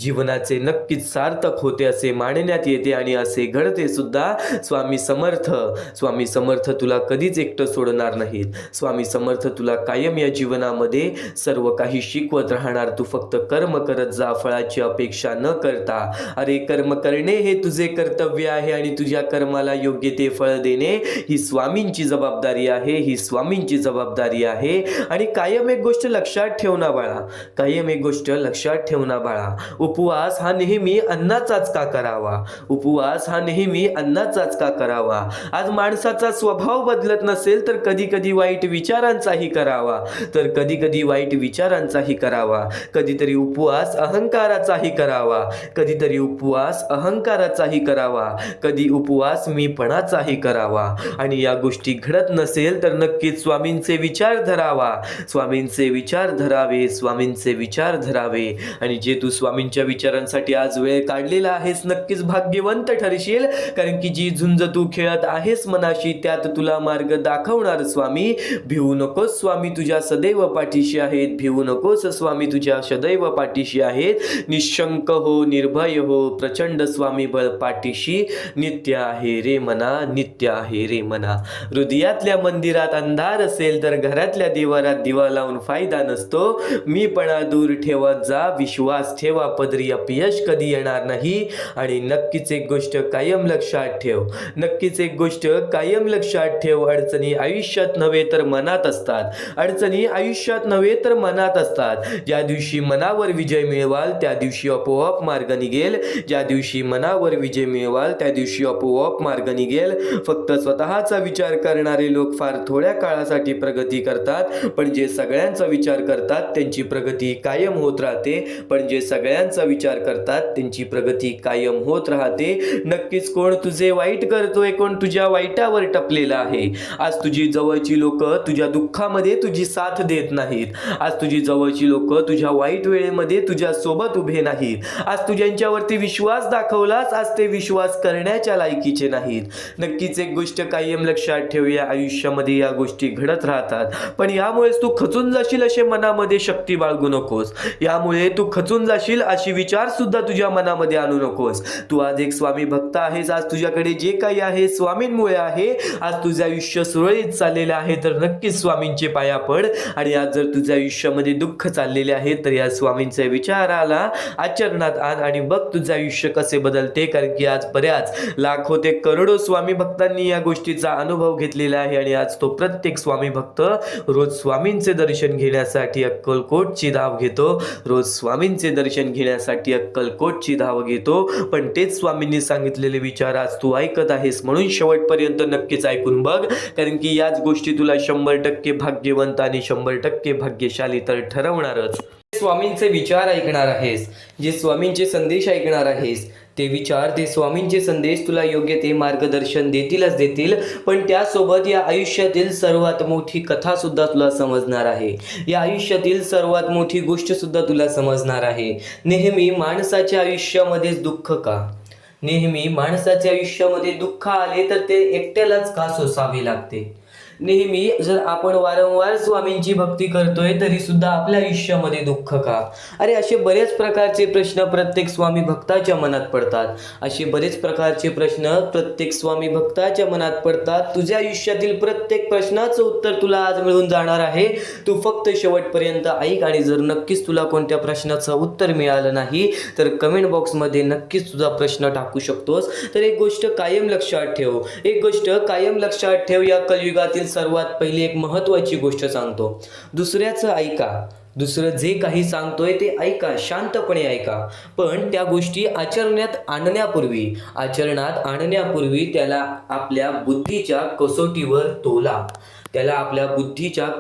जीवनाचे नक्कीच सार्थक होते असे मानण्यात येते आणि असे घडते सुद्धा. स्वामी समर्थ तुला कधीच एकटं सोडणार नाहीत. स्वामी समर्थ तुला कायम या जीवनामध्ये सर्व काही शिकवत राहणार. तू फक्त कर्म करत जा, फळाची अपेक्षा न करता. अरे कर्म करणे हे तुझे कर्तव्य आहे आणि तुझ्या कर्माला योग्य ते फळ देणे ही स्वामींची जबाबदारी आहे, ही स्वामींची जबाबदारी आहे. आणि कायम एक गोष्ट लक्षात ठेव ना बाळा, कायम एक गोष्ट लक्षात ठेव ना बाळा, उपवास हा नेहमी अन्नाचाच का करावा, उपवास हा नेहमी अन्नाचाच का करावा. आज माणसाचा स्वभाव बदलत नसेल तर कधी कधी वाईट विचारांचाही करावा, तर कधी कधी वाईट विचारांचाही करावा. कधीतरी उपवास अहंकाराचाही करावा, कधीतरी उपवास अहंकाराचाही करावा, कधी उपवास मीपणाचाही करावा. आणि या गोष्टी घडत नसेल तर नक्कीच स्वामींचे विचार धरावा, स्वामींचे विचार धरावे, स्वामींचे विचार धरावे. आणि जे तू स्वामींच्या विचारांसाठी आज वेळ काढलेला आहेस नक्कीच भाग्यवंत ठरशील. कारण की जी झुंज तू खेळत आहेस मनाशी त्यात तुला मार्ग दाखवणार स्वामी. भिवू नकोस, स्वामी तुझ्या सदैव पाठीशी आहेत. भिवू नकोस, स्वामी तुझ्या सदैव पाठीशी आहेत. निशंक हो, निर्भय हो, प्रचंड स्वामी बळ पाठीशी नित्य आहे रे मना, नित्य आहे रे मना. हृदयातल्या मंदिरात अंधार असेल तर घरातल्या देवारात दिवा लावून फायदा नसतो. मीपणा दूर ठेवत जा, विश्वास ठेवा, पदरी अपयश कधी येणार नाही. आणि नक्कीच एक गोष्ट कायम लक्षात ठेव, नक्कीच एक गोष्ट कायम लक्षात ठेव, अडचणी आयुष्यात नव्हे तर मनात असतात, अडचणी आयुष्यात नव्हे तर मनात असतात. ज्या दिवशी मनावर विजय मिळवाल त्या दिवशी आपोआप मार्ग निघेल, ज्या दिवशी मनावर विजय मिळवाल त्या दिवशी आपोआप मार्ग निघेल. फक्त स्वतःचा विचार करणारे लोक फार थोड्या काळासाठी प्रगती करतात, पण जे सगळ्यांचा विचार करतात त्यांची प्रगती कायम होत राहते, पण जे सगळ्यांचा विचार करतात त्यांची प्रगती कायम होत राहते. नक्कीच कोण तुझे वाईट करतोय, कोण तुझ्या वाईटावर टपलेला आहे. आज तुझी जवळची लोक तुझ्या दुःखामध्ये तुझी साथ देत नाहीत, आज तुझी जवळची लोक तुझ्या वाईट वेळेमध्ये तुझ्या सोबत उभे नाहीत. आज तू ज्यांच्यावरती विश्वास दाखवलास आज ते विश्वास करण्याच्या लायकीचे नाहीत. नक्कीच एक गोष्ट कायम लक्षात ठेव, या आयुष्यामध्ये या गोष्टी घडत राहतात, पण यामुळेच तू खचून जाशील असे मनामध्ये शक्ती बाळगू नकोस. यामुळे तू खचून जाशील अशी विचार सुद्धा तुझ्या मनामध्ये आणू नकोस. तू आज एक स्वामी भक्त आहेस, आज तुझ्याकडे जे काही आहे स्वामींमुळे आहे. आज तुझं आयुष्य सुरळीत चाललेलं आहे तर नक्कीच स्वामींचे पाया पड. आणि आज जर तुझ्या आयुष्यामध्ये दुःख चाललेले आहे तर या स्वामींच्या विचाराला आचरणात आण आणि बघ तुझं आयुष्य कसे बदलते. कारण की आज बऱ्याच लाखो ते करोडो स्वामी भक्तांनी या गोष्टीचा अनुभव घेतलेला आहे. आणि आज तो प्रत्येक स्वामी भक्त रोज स्वामींचे दर्शन घेण्यासाठी अक्कलकोटची धाव घेतो, रोज स्वामींचे दर्शन घेण्यासाठी अक्कलकोटची धाव घेतो. पण तेच स्वामींनी सांगितलेले विचार आज तू ऐकत आहेस, म्हणून शेवटपर्यंत नक्कीच ऐकून बघ. कारण की याच गोष्टी तुला 100% भाग्यवंत आणि 100% भाग्यशाली तर ठरवणारच. स्वामींचे विचार ऐकणार आहेस, जे स्वामींचे संदेश ऐकणार आहेस ते विचार, ते स्वामींचे संदेश तुला योग्य ते मार्गदर्शन देतीलच देतील. पण त्यासोबत या आयुष्यातील सर्वात मोठी कथा सुद्धा तुला समजणार आहे, या आयुष्यातील सर्वात मोठी गोष्ट सुद्धा तुला समजणार आहे. नेहमी माणसाच्या आयुष्यामध्येच दुःख का, नेहमी माणसाच्या आयुष्यामध्ये दुःख आले तर ते एकट्यालाच का सोसावे लागते. नेहमी जर आपण वारंवार स्वामींची भक्ती करतोय तरी सुद्धा आपल्या आयुष्यामध्ये दुःख का? अरे असे बरेच प्रकारचे प्रश्न प्रत्येक स्वामी भक्ताच्या मनात पडतात. असे बरेच प्रकारचे प्रश्न प्रत्येक स्वामी भक्ताच्या मनात पडतात. तुझ्या आयुष्यातील प्रत्येक प्रश्नाचं उत्तर तुला आज मिळून जाणार आहे. तू फक्त शेवटपर्यंत ऐक आणि जर नक्कीच तुला कोणत्या प्रश्नाचं उत्तर मिळालं नाही तर कमेंट बॉक्समध्ये नक्कीच तुझा प्रश्न टाकू शकतोस. तर एक गोष्ट कायम लक्षात ठेव, एक गोष्ट कायम लक्षात ठेव. या कलियुगातील सर्वात पहिली एक महत्त्वाची गोष्ट सांगतो. दुसऱ्याचं ऐका, दुसरं जे काही सांगतोय ते ऐका, शांतपणे ऐका. पण त्या गोष्टी आचरणात आणण्यापूर्वी त्याला आपल्या बुद्धीच्या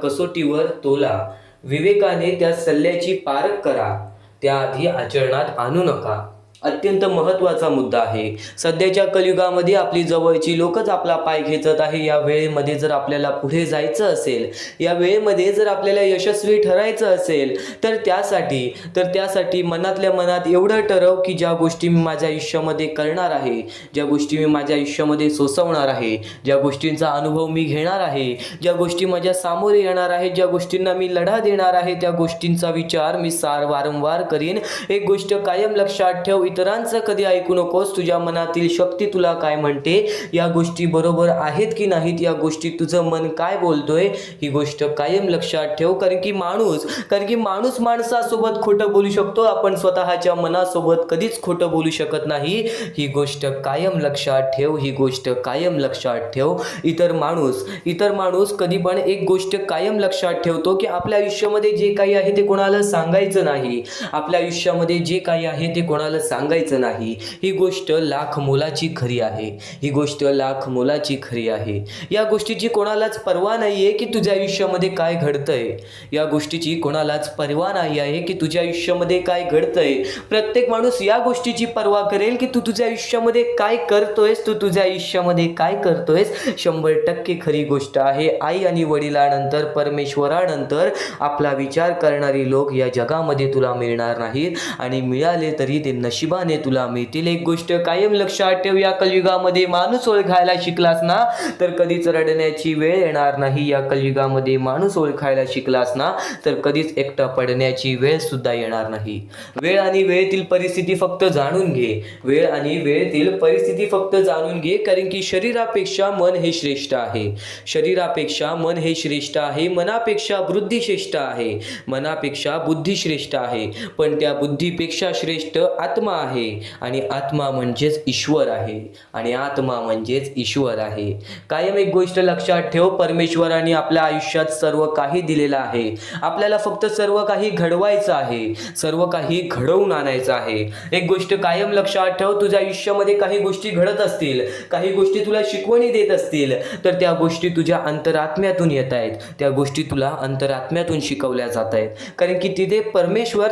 कसोटीवर तोला. विवेकाने त्या सल्ल्याची पारख करा. त्याआधी आचरणात आणू नका. अत्यंत महत्त्वाचा मुद्दा आहे. सध्याच्या कलियुगामध्ये आपली जवळची लोकच आपला पाय खेचत आहे. या वेळेमध्ये जर आपल्याला पुढे जायचं असेल, या वेळेमध्ये जर आपल्याला यशस्वी ठरायचं असेल तर त्यासाठी मनातल्या मनात एवढं ठरव की ज्या गोष्टी मी माझ्या आयुष्यामध्ये करणार आहे, ज्या गोष्टी मी माझ्या आयुष्यामध्ये सोसवणार आहे, ज्या गोष्टींचा अनुभव मी घेणार आहे, ज्या गोष्टी माझ्या सामोरे येणार आहेत, ज्या गोष्टींना मी लढा देणार आहे, त्या गोष्टींचा विचार मी वारंवार करीन. एक गोष्ट कायम लक्षात ठेव, इतरांचं कधी ऐकू नकोस. तुझ्या मनातील शक्ती तुला काय म्हणते, या गोष्टी बरोबर आहेत की नाहीत, या गोष्टी तुझं मन काय बोलतोय, ही गोष्ट कायम लक्षात ठेव. कारण की माणूस माणसासोबत खोटं बोलू शकतो, आपण स्वतःच्या मनासोबत कधीच खोटं बोलू शकत नाही. ही गोष्ट कायम लक्षात ठेव. इतर माणूस कधी पण एक गोष्ट कायम लक्षात ठेवतो की आपल्या आयुष्यामध्ये जे काही आहे ते कोणाला सांगायचं नाही. ही गोष्ट लाख मोलाची खरी आहे. या गोष्टीची कोणालाच पर्वा नाहीये की तुझ्या आयुष्यामध्ये काय घडतंय. प्रत्येक माणूस या गोष्टीची पर्वा करेल की तू तुझ्या आयुष्यामध्ये काय करतोयस. 100% खरी गोष्ट आहे. आई आणि वडिलांनंतर, परमेश्वरानंतर आपला विचार करणारी लोक या जगामध्ये तुला मिळणार नाहीत आणि मिळाले तरी ते नशिबाने तुला मिळतील. एक गोष्ट कायम लक्षात ठेव, या कलियुगामध्ये माणूस ओळखायला शिकलास ना तर कधीच रडण्याची वेळ येणार नाही. या कलियुगामध्ये माणूस ओळखायला शिकलास ना तर कधीच एकटा पडण्याची वेळ सुद्धा येणार नाही. वेळ आणि वेळेतील परिस्थिती फक्त जाणून घे. कारण की शरीरापेक्षा मन हे श्रेष्ठ आहे. मनापेक्षा बुद्धी श्रेष्ठ आहे. पण त्या बुद्धीपेक्षा श्रेष्ठ आत्मा आहे आणि आत्मा म्हणजेच ईश्वर आहे. कायम एक गोष्ट लक्षात ठेव, परमेश्वराने आपल्या आयुष्यात सर्व काही दिलेलं आहे. आपल्याला फक्त सर्व काही घडवायचं आहे, सर्व काही घडवून आणायचं आहे. एक गोष्ट कायम लक्षात ठेव, तुझ्या आयुष्यामध्ये काही गोष्टी घडत असतील, काही गोष्टी तुला शिकवणी देत असतील तर त्या गोष्टी तुझ्या अंतरात्म्यातून येत आहेत. त्या गोष्टी तुला अंतरात्म्यातून शिकवल्या जात आहेत. कारण की तिथे परमेश्वर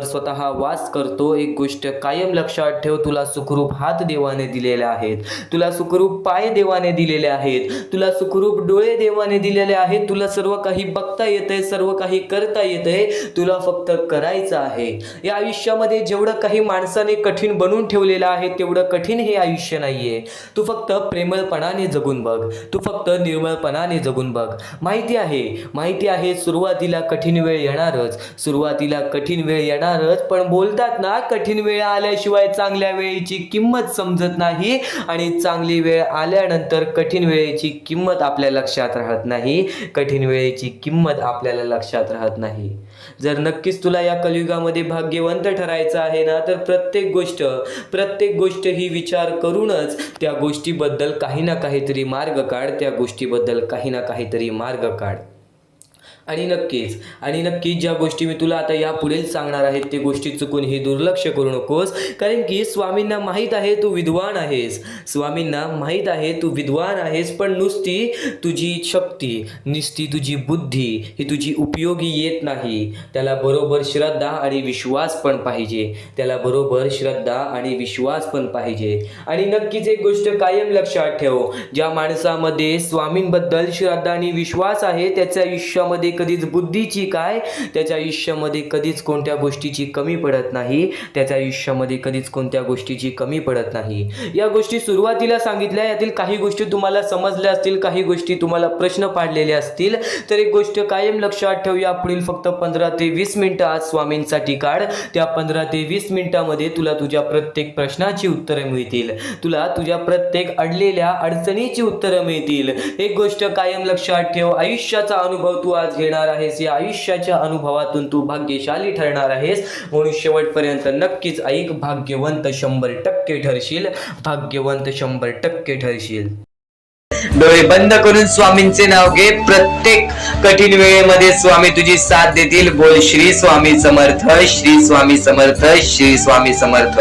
स्वतः वास करतो. एक गोष्ट कायम लक्षात ठेव, तुला सुखरूप हात देवाने दिलेले आहेत, तुला सुखरूप पाय देवाने दिलेले आहेत, तुला सुखरूप डोळे देवाने दिलेले आहेत. तुला सर्व काही बघता येतंय, सर्व काही करता येतंय. तुला फक्त करायचं आहे. या आयुष्यामध्ये जेवढं काही माणसाने कठीण बनवून ठेवलेलं आहे तेवढं कठीण हे आयुष्य नाहीये. तू फक्त प्रेमळपणाने जगून बघ, तू फक्त निर्मळपणाने जगून बघ. माहिती आहे सुरुवातीला कठीण वेळ येणारच, पण बोलतात ना, कठीण वेळ आल्याशिवाय चांगल्या वेळेची किंमत समजत नाही आणि चांगली वेळ आल्यानंतर कठीण वेळेची किंमत आपल्या लक्षात राहत नाही. जर नक्कीच तुला या कलियुगामध्ये भाग्यवंत ठरायचं आहे ना तर प्रत्येक गोष्ट ही विचार करूनच त्या गोष्टीबद्दल काही ना काहीतरी मार्ग काढ. आणि नक्कीच ज्या गोष्टी मी तुला आता यापुढे सांगणार आहेत ते गोष्टी चुकूनही दुर्लक्ष करू नकोस. कारण की स्वामींना माहीत आहे तू विद्वान आहेस, पण नुसती तुझी शक्ती, नुसती तुझी बुद्धी ही तुझी उपयोगी येत नाही. त्याला बरोबर श्रद्धा आणि विश्वास पण पाहिजे. आणि नक्कीच एक गोष्ट कायम लक्षात ठेव, ज्या माणसामध्ये स्वामींबद्दल श्रद्धा आणि विश्वास आहे त्याच्या आयुष्यामध्ये कधीच बुद्धीची काय, त्याच्या आयुष्यामध्ये कधीच कोणत्या गोष्टीची कमी पडत नाही, त्याच्या आयुष्यामध्ये कधीच कोणत्या गोष्टीची कमी पडत नाही. या गोष्टी सुरुवातीला सांगितल्या, यातील काही गोष्टी तुम्हाला समजल्या असतील, काही गोष्टी तुम्हाला प्रश्न पाडलेले असतील, तर एक गोष्ट कायम लक्षात ठेवूया. पुढील फक्त 15 ते 20 मिनिटं आज स्वामींसाठी काढ. त्या 15 ते 20 मिनिटांमध्ये तुला तुझ्या प्रत्येक प्रश्नाची उत्तरे मिळतील, तुला तुझ्या प्रत्येक अडलेल्या अडचणीची उत्तरं मिळतील. एक गोष्ट कायम लक्षात ठेव, आयुष्याचा अनुभव तू आज घेणार आहेस. या आयुष्याच्या अनुभवातून तू भाग्यशाली ठरणार आहेस. म्हणून शेवटपर्यंत नक्कीच ऐक. भाग्यवंत 100% ठरशील, भाग्यवंत 100% ठरशील. डोळे बंद करून स्वामींचे नाव घे. प्रत्येक कठीण वेळेमध्ये स्वामी तुझी साथ देतील. बोल श्री स्वामी समर्थ, श्री स्वामी समर्थ, श्री स्वामी समर्थ.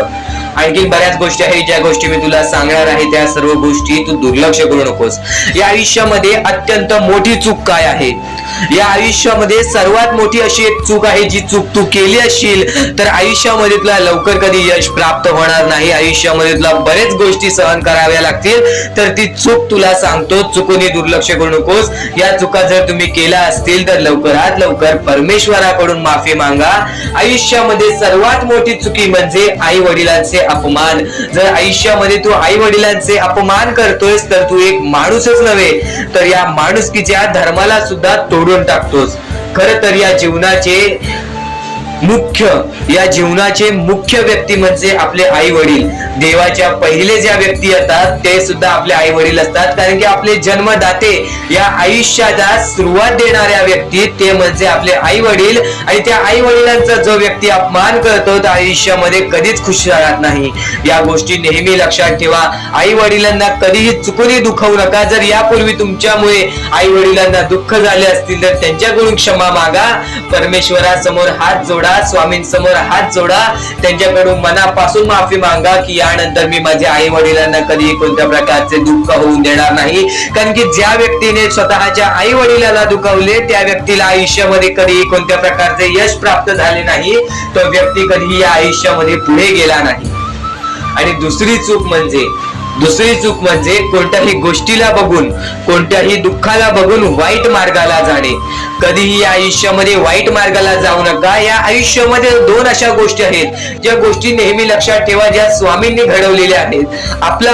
आणखी बऱ्याच गोष्टी आहेत ज्या गोष्टी मी तुला सांगणार आहे, त्या सर्व गोष्टी तू दुर्लक्ष करू नकोस. या आयुष्यामध्ये अत्यंत मोठी चूक काय आहे, या आयुष्यामध्ये सर्वात मोठी अशी एक चूक आहे, जी चूक तू केली असशील तर आयुष्यामध्ये तुला लवकर कधी यश प्राप्त होणार नाही. आयुष्यामध्ये तुला बरेच गोष्टी सहन कराव्या लागतील. तर ती चूक तुला सांगतो, चुकूनही दुर्लक्ष करू नकोस. या चुका जर तुम्ही केल्या असतील तर लवकरात लवकर परमेश्वराकडून माफी मागा. आयुष्यामध्ये सर्वात मोठी चुकी म्हणजे आई वडिलांचे अपमान. जर आयुष्यामध्ये तू आई वडिलांचे अपमान करतोयस तर तू एक माणूसच नव्हे तर या माणुसकीच्या धर्माला सुद्धा तोडून टाकतोस. खरं तर या जीवनाचे मुख्य व्यक्ती म्हणजे आपले आई वडील. देवाच्या पहिले ज्या व्यक्ती येतात ते सुद्धा आपले आई वडील असतात, कारण की आपले जन्मदाते, या आयुष्याला सुरुवात देणाऱ्या व्यक्ती ते म्हणजे आपले आई वडील. आणि त्या आई वडिलांचा जो व्यक्ती अपमान करतो तो आयुष्यामध्ये कधीच खुश राहत नाही. या गोष्टी नेहमी लक्षात ठेवा. आई वडिलांना कधीही चुकूनही दुखवू नका. जर यापूर्वी तुमच्यामुळे आई वडिलांना दुःख झाले असतील तर त्यांच्याकडून क्षमा मागा. परमेश्वरासमोर हात जोडा, स्वामींसमोर हात जोडा, त्यांच्याकडून मनापासून माफी मागा की यानंतर मी माझ्या आई वडिलांना कधी कोणत्या प्रकारचे दुःख होऊन देणार नाही. कारण की ज्या व्यक्तीने स्वतःच्या आई वडिलांना दुखावले त्या व्यक्तीला आयुष्यामध्ये कधी कोणत्या प्रकारचे यश प्राप्त झाले नाही. तो व्यक्ती कधी या आयुष्यामध्ये पुढे गेला नाही. आणि दुसरी चूक म्हणजे कोणत्याही गोष्टीला बघून, कोणत्याही दुःखाला बघून वाईट मार्गाला जाणे. कधीही या आयुष्यामध्ये वाईट मार्गाला जाऊ नका. या आयुष्यामध्ये दोन अशा गोष्टी आहेत ज्या गोष्टी नेहमी लक्षात ठेवा, ज्या स्वामींनी घडवलेल्या आहेत. आपला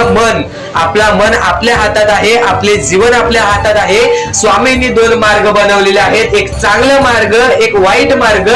मन आपल्या हातात आहे, आपले जीवन आपल्या हातात आहे. स्वामींनी दोन मार्ग बनवलेले आहेत, एक चांगला मार्ग, एक वाईट मार्ग.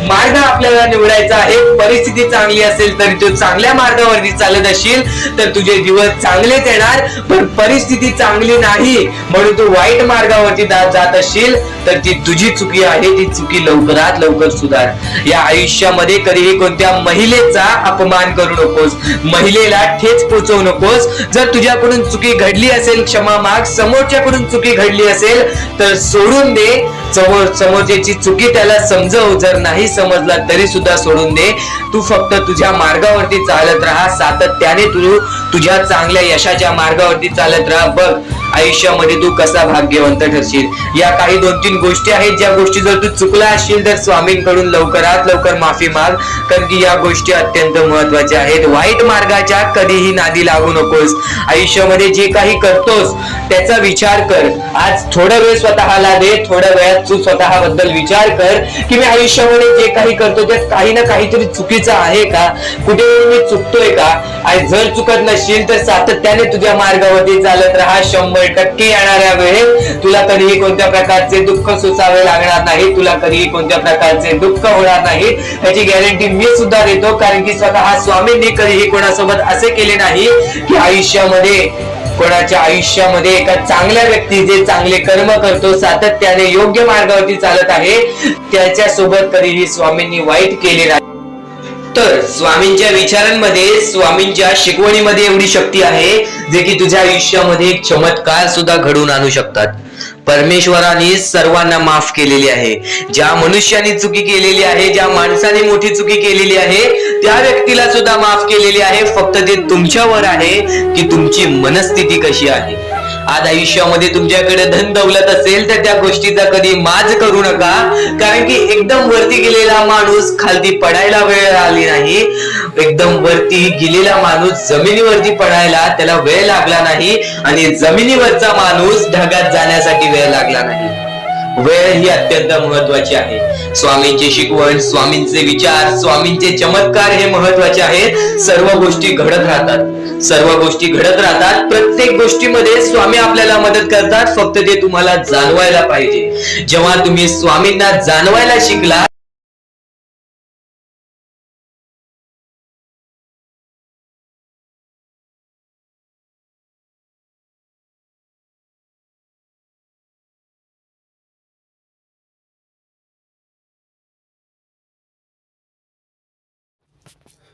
मार्ग आपल्याला निवडायचा आहे. परिस्थिती चांगली असेल तरी तू चांगल्या मार्गावरती चालत असशील तर तुझे दिवस चांगलेच येणार. पण परिस्थिती चांगली नाही म्हणून तू वाईट मार्गावरती जात असशील तर ती तुझी चुकी आहे. ती चुकी लवकरात लवकर सुधार. या आयुष्यामध्ये कधीही कोणत्या महिलेचा अपमान करू नकोस, महिलेला ठेच पोचवू नकोस. जर तुझ्याकडून चुकी घडली असेल क्षमा माग. समोरच्याकडून चुकी घडली असेल तर सोडून दे. समोरच्याची चुकी त्याला समजव. जर नाही समजला तरी सुद्धा सोडून दे. तू फक्त तुझ्या मार्गावरती चालत राहा. सातत्याने तू तुझ्या चांगल्या यशाच्या मार्गावरती चालत राहा. बघ आयुष्यामध्ये तू कसा भाग्यवंत ठरशील. या काही 2-3 गोष्टी आहेत ज्या गोष्टी जर तू चुकला असशील तर स्वामींकडून लवकरात लवकर माफी माग. कारण की या गोष्टी अत्यंत महत्वाच्या आहेत. वाईट मार्गाच्या कधीही नादी लागू नकोस. आयुष्यामध्ये जे काही करतोस त्याचा विचार कर. आज थोडा वेळ स्वतःला दे. थोड्या वेळात तू स्वतःबद्दल विचार कर की मी आयुष्यामध्ये जे काही करतो त्यात काही ना काहीतरी चुकीचं आहे का, कुठे मी चुकतोय का. आणि जर चुकत नसशील तर सातत्याने तुझ्या मार्गावरती चालत राहा. 100% येणाऱ्या वेळेत तुला कधीही कोणत्या प्रकारचे दुःख सोसावे लागणार नाही. तुला कधीही कोणत्या प्रकारचे दुःख होणार नाही याची गॅरंटी मी सुद्धा देतो. कारण की स्वतः स्वामींनी कधीही कोणासोबत असे केले नाही की कोणाच्या आयुष्यामध्ये एका चांगल्या व्यक्ती जे चांगले कर्म करतो, सातत्याने योग्य मार्गावरती चालत आहे, त्याच्यासोबत कधीही स्वामींनी वाईट केले नाही. तर स्वामींच्या विचारांमध्ये, स्वामींच्या शिकवणीमध्ये एवढी शक्ती आहे जे की तुझ्या आयुष्यामध्ये एक चमत्कार सुद्धा घडवून आणू शकतात. परमेश्वराने सर्वांना माफ केलेली आहे. ज्या मनुष्याने चुकी केलेली आहे, ज्या माणसाने मोठी चुकी केलेली आहे त्या व्यक्तीला सुद्धा माफ केलेली आहे. फक्त ते तुमच्यावर आहे की तुमची मनस्थिती कशी आहे. आज आयुष्यामध्ये तुमच्याकडे धन दौलत असेल तर त्या गोष्टीचा कधी माज करू नका. कारण की एकदम वरती गेलेला माणूस खालती पडायला वेळ आली नाही. एकदम वरती गेलेला माणूस जमिनीवरती पडायला त्याला वेळ लागला नाही. आणि जमिनीवरचा माणूस ढगात जाण्यासाठी वेळ लागला नाही. वेळ ही अत्यंत महत्वाची आहे. स्वामींची शिकवण, स्वामींचे विचार, स्वामींचे चमत्कार हे महत्वाचे आहेत. सर्व गोष्टी घडत राहतात, सर्व गोष्टी घडत राहतात. प्रत्येक गोष्टीमध्ये स्वामी आपल्याला मदत करतात, फक्त ते तुम्हाला जाणवायला पाहिजे. जेव्हा तुम्ही स्वामींना जाणवायला शिकला,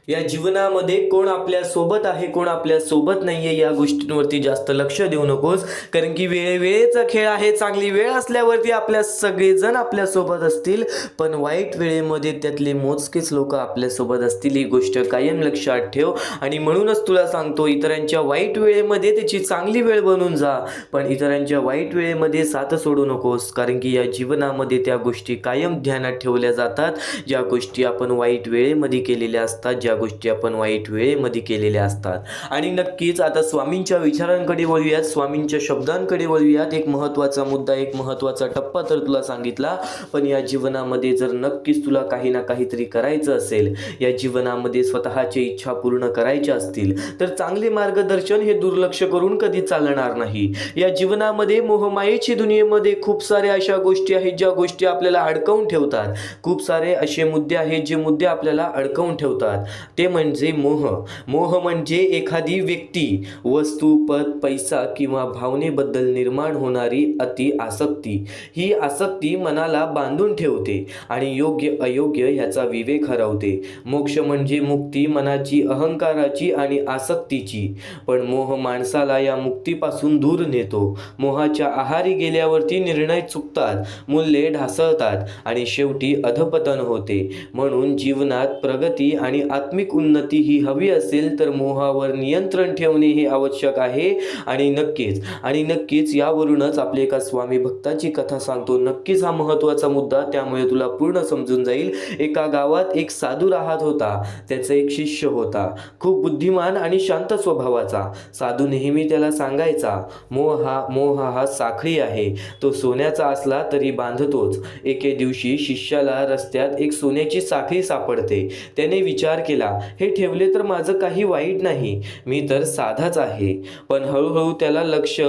या जीवनामध्ये कोण आपल्या सोबत आहे, कोण आपल्या सोबत नाहीये, या गोष्टींवरती जास्त लक्ष देऊ नकोस. कारण की वेळेचा खेळ आहे. चांगली वेळ असल्यावरती आपल्या सगळेजण आपल्या सोबत असतील, पण वाईट वेळेमध्ये त्यातले मोजकेच लोक आपल्या सोबत असतील. ही गोष्ट कायम लक्षात ठेव. आणि म्हणूनच तुला सांगतो, इतरांच्या वाईट वेळेमध्ये त्याची चांगली वेळ बनून जा, पण इतरांच्या वाईट वेळेमध्ये साथ सोडू नकोस. कारण की या जीवनामध्ये त्या गोष्टी कायम ध्यानात ठेवल्या जातात, ज्या गोष्टी आपण वाईट वेळेमध्ये केलेल्या असतात, ज्या गोष्टी आपण वाईट वेळेमध्ये केलेल्या असतात. आणि नक्कीच आता स्वामींच्या विचारांकडे वळूयात, स्वामींच्या शब्दांकडे वळूयात. एक महत्त्वाचा मुद्दा, एक महत्त्वाचा टप्पा तर तुला सांगितला, पण या जीवनामध्ये जर नक्कीच तुला काही ना काहीतरी करायचं असेल, या जीवनामध्ये स्वतःच्या इच्छा पूर्ण करायच्या असतील, तर चांगले मार्गदर्शन हे दुर्लक्ष करून कधी चालणार नाही. या जीवनामध्ये मोहमायेची दुनियेमध्ये खूप साऱ्या अशा गोष्टी आहेत, ज्या गोष्टी आपल्याला अडकवून ठेवतात. खूप सारे असे मुद्दे आहेत, जे मुद्दे आपल्याला अडकवून ठेवतात. ते म्हणजे मोह. मोह म्हणजे एखादी व्यक्ती, वस्तू, पद, पैसा किंवा भावनेबद्दल निर्माण होणारी अति आसक्ती. ही आसक्ती मनाला बांधून ठेवते आणि योग्य अयोग्य ह्याचा विवेक हरवते. मोक्ष म्हणजे मुक्ती मनाची, अहंकाराची आणि आसक्तीची. पण मोह माणसाला या मुक्तीपासून दूर नेतो. मोहाच्या आहारी गेल्यावरती निर्णय चुकतात, मूल्ये ढासळतात आणि शेवटी अधपतन होते. म्हणून जीवनात प्रगती आणि आत्मिक उन्नती ही हवी असेल तर मोहावर नियंत्रण ठेवणे हे आवश्यक आहे. आणि नक्कीच यावरूनच आपल्या एका स्वामी भक्ताची कथा सांगतो. नक्कीच हा महत्त्वाचा मुद्दा, त्यामुळे तुला पूर्ण समजून जाईल. एका गावात एक साधू राहत होता. त्याचा एक शिष्य होता, खूप बुद्धिमान आणि शांत स्वभावाचा. साधू नेहमी त्याला सांगायचा, मोह हा साखळी आहे, तो सोन्याचा असला तरी बांधतोच. एके दिवशी शिष्याला रस्त्यात एक सोन्याची साखळी सापडते. त्याने विचार केला, हे ठेवले तर माझं काही वाईट नाही, मी तर साधाच आहे. पण हळूहळू त्याला लक्ष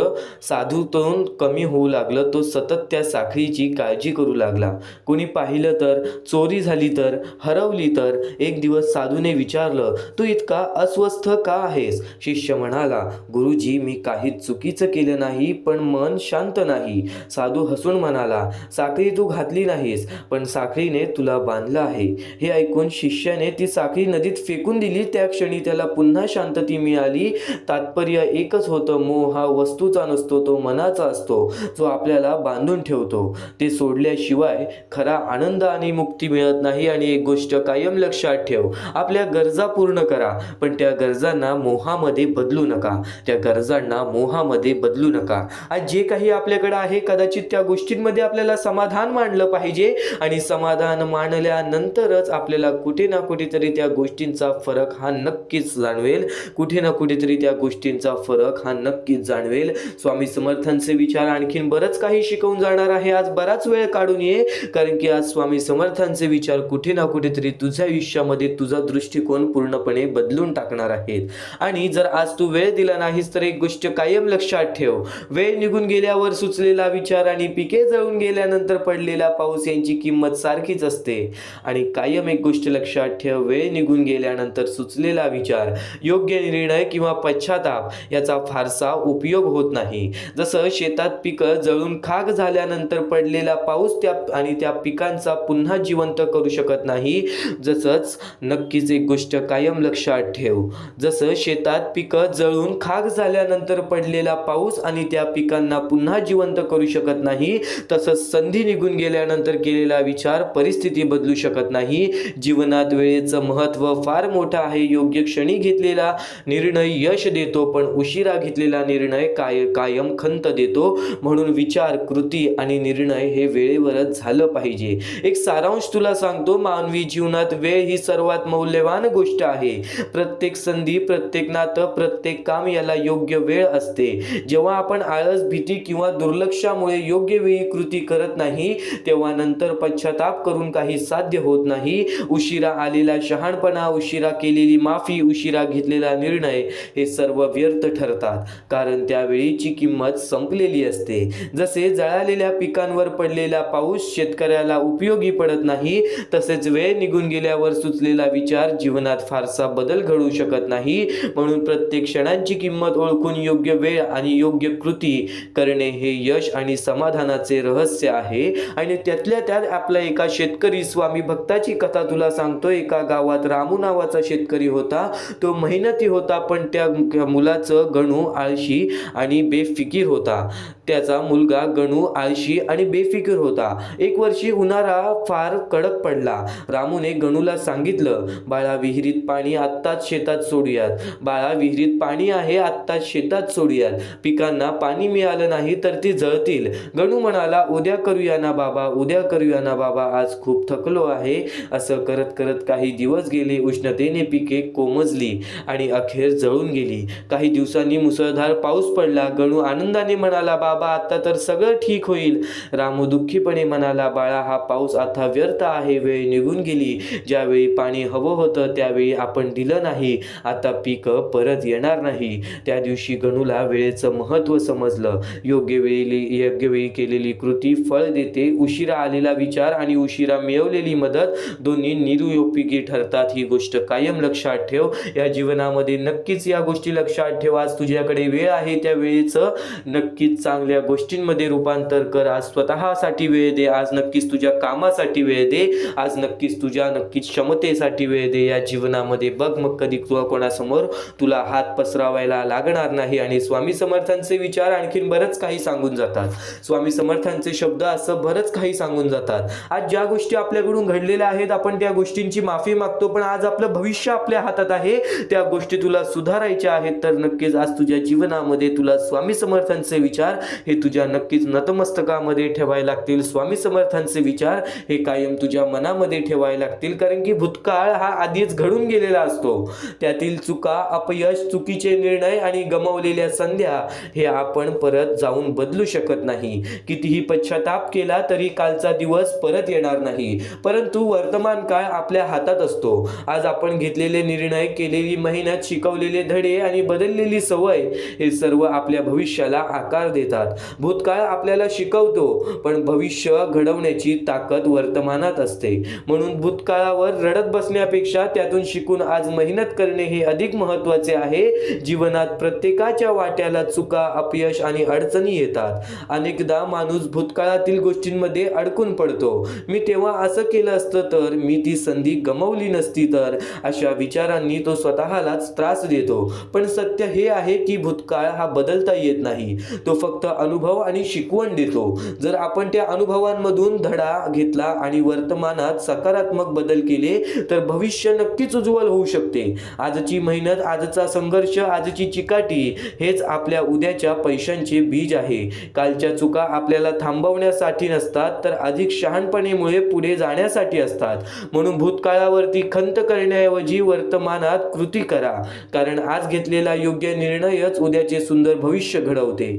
साधूतून कमी होऊ लागलं. तो सतत त्या साखळीची काळजी करू लागला. कुणी पाहिलं तर, चोरी झाली तर, हरवली तर. एक दिवस साधूने विचारलं, तू इतका अस्वस्थ का आहेस? शिष्य म्हणाला, गुरुजी, मी काहीच चुकीचं केलं नाही, पण मन शांत नाही. साधू हसून म्हणाला, साखळी तू घातली नाहीस, पण साखळीने तुला बांधलं आहे. हे ऐकून शिष्याने ती साखळी नदीत फेकून दिली. त्या क्षणी त्याला पुन्हा शांतती मिळाली. तात्पर्य एकच होतं, मोह हा वस्तूचा नसतो, तो मनाचा असतो, जो आपल्याला बांधून ठेवतो. ते सोडल्याशिवाय खरा आनंद आणि मुक्ती मिळत नाही. आणि एक गोष्ट कायम लक्षात ठेव, आपल्या गरजा पूर्ण करा, पण त्या गरजांना मोहामध्ये बदलू नका. त्या गरजांना मोहामध्ये बदलू नका. आज जे काही आपल्याकडे आहे, कदाचित त्या गोष्टींमध्ये आपल्याला समाधान मानलं पाहिजे. आणि समाधान मानल्यानंतरच आपल्याला कुठे ना कुठेतरी त्या गोष्टींचा फरक हा नक्कीच जाणवेल. कुठे ना कुठेतरी त्या गोष्टींचा फरक हा नक्कीच जाणवेल. स्वामी समर्थांचे विचार आणखीन बरंच काही शिकवून जाणार आहे. आज बराच वेळ काढून ये, कारण की आज स्वामी समर्थांचे विचार कुठे ना कुठेतरी तुझ्या आयुष्यामध्ये तुझा दृष्टिकोन पूर्णपणे बदलून टाकणार आहेत. आणि जर आज तू वेळ दिला नाहीस तर एक गोष्ट कायम लक्षात ठेव, वेळ निघून गेल्यावर सुचलेला विचार आणि पिके जळून गेल्यानंतर पडलेला पाऊस यांची किंमत सारखीच असते. आणि कायम एक गोष्ट लक्षात ठेव, वेळ निघून गेल्यानंतर सुचलेला विचार, योग्य निर्णय किंवा पश्चाताप याचा फारसा उपयोग होत नाही. जसं शेतात पिकं जळून खाक झाल्यानंतर पडलेला पाऊस त्या पिकांचा पुन्हा जिवंत करू शकत नाही, जसंच नक्कीच एक गोष्ट कायम लक्षात ठेव, जसं शेतात पिकं जळून खाक झाल्यानंतर पडलेला पाऊस आणि त्या पिकांना पुन्हा जिवंत करू शकत नाही, तसंच संधी निघून गेल्यानंतर केलेला विचार परिस्थिती बदलू शकत नाही. जीवनात वेळेचं महत्त्व महत्त्व फार मोठं आहे. योग्य क्षणी घेतलेला निर्णय यश देतो, पण उशिरा घेतलेला निर्णय कायम खंत देतो. म्हणून विचार, कृती आणि निर्णय हे वेळेवरच झालं पाहिजे. एक सारांश तुला सांगतो, मानवी जीवनात वेळ ही सर्वात मौल्यवान गोष्ट आहे. प्रत्येक संधी, प्रत्येक नातं, प्रत्येक काम याला योग्य वेळ असते. जेव्हा आपण आळस, भीती किंवा दुर्लक्षामुळे योग्य वेळी कृती करत नाही, तेव्हा नंतर पश्चाताप करून काही साध्य होत नाही. उशिरा आलेला शहाणपणा, उशिरा केलेली माफी, उशिरा घेतलेला निर्णय हे सर्व व्यर्थ ठरतात, कारण त्यावेळीची किंमत संपलेली असते. जसे जळालेल्या पिकांवर पडलेला पाऊस शेतकऱ्याला उपयोगी पडत नाही, तसेच वेळ निघून गेल्यावर सुचलेला विचार जीवनात फारसा बदल घडवू शकत नाही. म्हणून प्रत्येक क्षणांची किंमत ओळखून योग्य वेळ आणि योग्य कृती करणे हे यश आणि समाधानाचे रहस्य आहे. आणि त्यातल्या त्यात आपला एका शेतकरी स्वामी भक्ताची कथा तुला सांगतो. एका गावात रामू नावाचा शेतकरी होता. तो मेहनती होता, पण त्या मुलाचं गणू आळशी आणि बेफिकीर होता. त्याचा मुलगा गणू आळशी आणि बेफिकीर होता. एक वर्षी उन्हाळा फार कडक पडला. रामूने गणूला सांगितलं, बाळा, विहिरीत पाणी आत्ताच शेतात सोडूयात. बाळा, विहिरीत पाणी आहे, आत्ताच शेतात सोडूयात. पिकांना पाणी मिळालं नाही तर ती जळतील. गणू म्हणाला, उद्या करूया ना बाबा, उद्या करूया ना बाबा, आज खूप थकलो आहे. असं करत करत काही दिवस गेले. उष्णतेने पिके कोमजली आणि अखेर जळून गेली. काही दिवसांनी मुसळधार पाऊस पडला. गणू आनंदाने म्हणाला, बाबा, आता तर सगळं ठीक होईल. रामू दुःखीपणे म्हणाला, बाळा, हा पाऊस आता व्यर्थ आहे. वेळ निघून गेली. ज्यावेळी पाणी हवं होतं त्यावेळी आपण दिलं नाही. आता पीक परत येणार नाही. त्या दिवशी गणूला वेळेचं महत्त्व समजलं. योग्य वेळी केलेली कृती फळ देते. उशिरा आलेला विचार आणि उशिरा मिळवलेली मदत दोन्ही निरुपयोगी ठरतात. ही गोष्ट कायम लक्षात ठेव. या जीवनामध्ये नक्कीच या गोष्टी लक्षात ठेव. आज तुझ्याकडे वेळ आहे, त्या वेळेचं नक्कीच चांगल्या गोष्टींमध्ये रूपांतर कर. आज स्वतःसाठी वेळ दे. आज नक्कीच तुझ्या कामासाठी वेळ दे. आज नक्कीच तुझ्या क्षमतेसाठी वेळ दे. या जीवनामध्ये बघ, मग कधी कोणासमोर तुला हात पसरावायला लागणार नाही. आणि स्वामी समर्थांचे विचार आणखीन बरंच काही सांगून जातात. स्वामी समर्थांचे शब्द असं बरंच काही सांगून जातात. आज ज्या गोष्टी आपल्याकडून घडलेल्या आहेत, आपण त्या गोष्टींची माफी मागतो, पण आज आपलं भविष्य आपल्या हातात आहे. त्या गोष्टी तुला सुधारायच्या आहेत, तर नक्कीच आज तुझ्या जीवनामध्ये तुला स्वामी समर्थांचे विचार हे तुझ्या नक्कीच नतमस्तकामध्ये ठेवायला लागतील. स्वामी समर्थांचे विचार हे कायम तुझ्या मनामध्ये ठेवायला लागतील, कारण की भूतकाळ हा आधीच घडून गेलेला असतो. त्यातील चुका, अपयश, चुकीचे निर्णय आणि गमावलेल्या संध्या हे आपण परत जाऊन बदलू शकत नाही. कितीही पश्चाताप केला तरी कालचा दिवस परत येणार नाही, परंतु वर्तमान काळ आपल्या हातात असतो. आज आपण घेतलेले निर्णय, केलेली मेहनत, शिकवलेले धडे आणि बदललेली सवय हे सर्व आपल्या भविष्याला आकार देतात. भूतकाळ आपल्याला शिकवतो, पण भविष्य घडवण्याची ताकद वर्तमानात असते. म्हणून भूतकाळावर रडत बसण्यापेक्षा त्यातून शिकून आज मेहनत करणे हे अधिक महत्त्वाचे आहे. जीवनात प्रत्येकाच्या वाट्याला चुका, अपयश आणि अडचणी येतात. अनेकदा माणूस भूतकाळातील गोष्टींमध्ये अडकून पडतो. मी तेव्हा असं केलं असतं तर, मी ती संधी गमावली नसती तर, अशा विचारांनी तो स्वतःलाच त्रास देतो. पण सत्य हे आहे की भूतकाळ हा बदलता येत नाही. तो फक्त अनुभव आणि शिकवण देतो. जर आपण त्या अनुभवांमधून धडा घेतला आणि वर्तमानात सकारात्मक बदल केले तर भविष्य नक्कीच उज्ज्वल होऊ शकते. आजची मेहनत, आजचा संघर्ष, आजची चिकाटी हेच आपल्या उद्याच्या पैशांचे बीज आहे. कालच्या चुका आपल्याला थांबवण्यासाठी नसतात, तर अधिक शहाणपणेमुळे पुढे जाण्यासाठी असतात. म्हणून भूतकाळावरती खंत करण्याऐवजी वर्तमानात कृती करा, कारण आज घेतलेला योग्य निर्णयच उद्याचे सुंदर भविष्य घडवते.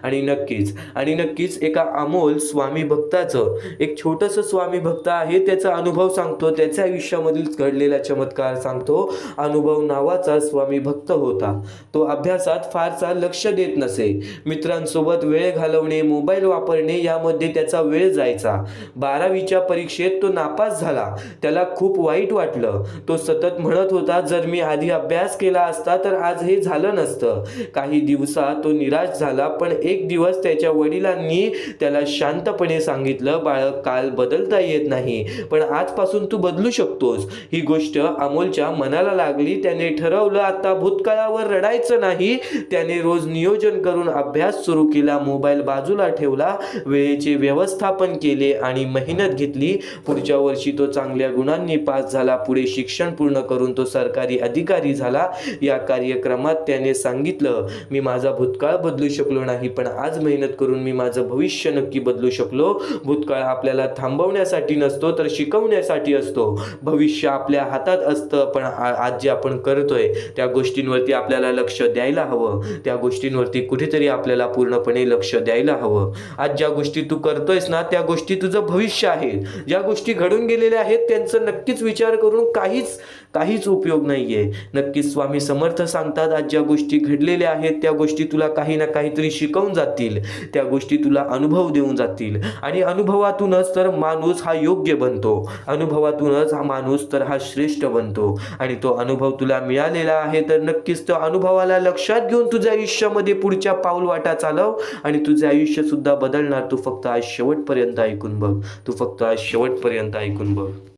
आणि नक्कीच एका अमोल स्वामी भक्ताचं, एक छोटंसं स्वामी भक्त आहे, त्याचा अनुभव सांगतो, त्याच्या आयुष्यामधील घडलेला चमत्कार सांगतो. अनुभव नावाचा स्वामी भक्त होता. तो अभ्यासात फारसा लक्ष देत नसे. मित्रांसोबत वेळ घालवणे, मोबाईल वापरणे यामध्ये त्याचा वेळ जायचा. 12वीच्या परीक्षेत तो नापास झाला. त्याला खूप वाईट वाटलं. तो सतत म्हणत होता, जर मी आधी अभ्यास केला असता तर आज हे झालं नसतं. काही दिवसात तो निराश झाला, पण एक दिवस त्याच्या वडिलांनी त्याला शांतपणे सांगितलं, बाळक, काल बदलता येत नाही, पण आजपासून तू बदलू शकतोस. ही गोष्ट अमोलच्या मनाला लागली. त्याने ठरवलं आता भूतकाळावर रडायचं नाही. त्याने रोज नियोजन करून अभ्यास सुरू केला, मोबाईल बाजूला ठेवला, वेळेचे व्यवस्थापन केले आणि मेहनत घेतली. पुढच्या वर्षी तो चांगल्या गुणांनी पास झाला. पुढे शिक्षण पूर्ण करून तो सरकारी अधिकारी झाला. या कार्यक्रमात त्याने सांगितलं, मी माझा भूतकाळ बदलू शकलो नाही, पण आज मेहनत करून मी माझं भविष्य नक्की बदलू शकलो. भूतकाळ आपल्याला थांबवण्यासाठी नसतो तर शिकवण्यासाठी असतो. भविष्य आपल्या हातात असतं, पण आज जे आपण करतोय त्या गोष्टींवरती आपल्याला लक्ष द्यायला हवं. त्या गोष्टींवरती कुठेतरी आपल्याला पूर्णपणे लक्ष द्यायला हवं. आज ज्या गोष्टी तू करतोयस ना, त्या गोष्टी तुझं भविष्य आहे. ज्या गोष्टी घडून गेलेल्या आहेत त्यांचा नक्कीच विचार करून काहीच उपयोग नाहीये. नक्कीच स्वामी समर्थ सांगतात, आज ज्या गोष्टी घडलेल्या आहेत त्या गोष्टी तुला काही ना काहीतरी शिकवून जातील. त्या गोष्टी तुला अनुभव देऊन जातील आणि अनुभवातूनच तर माणूस हा योग्य बनतो. अनुभवातूनच हा माणूस तर हा श्रेष्ठ बनतो. आणि तो अनुभव तुला मिळालेला आहे तर नक्कीच त्या अनुभवाला लक्षात घेऊन तुझ्या आयुष्यामध्ये पुढच्या पाऊल वाटा चालव आणि तुझे आयुष्य सुद्धा बदलणार. तू फक्त आज शेवटपर्यंत ऐकून बघ.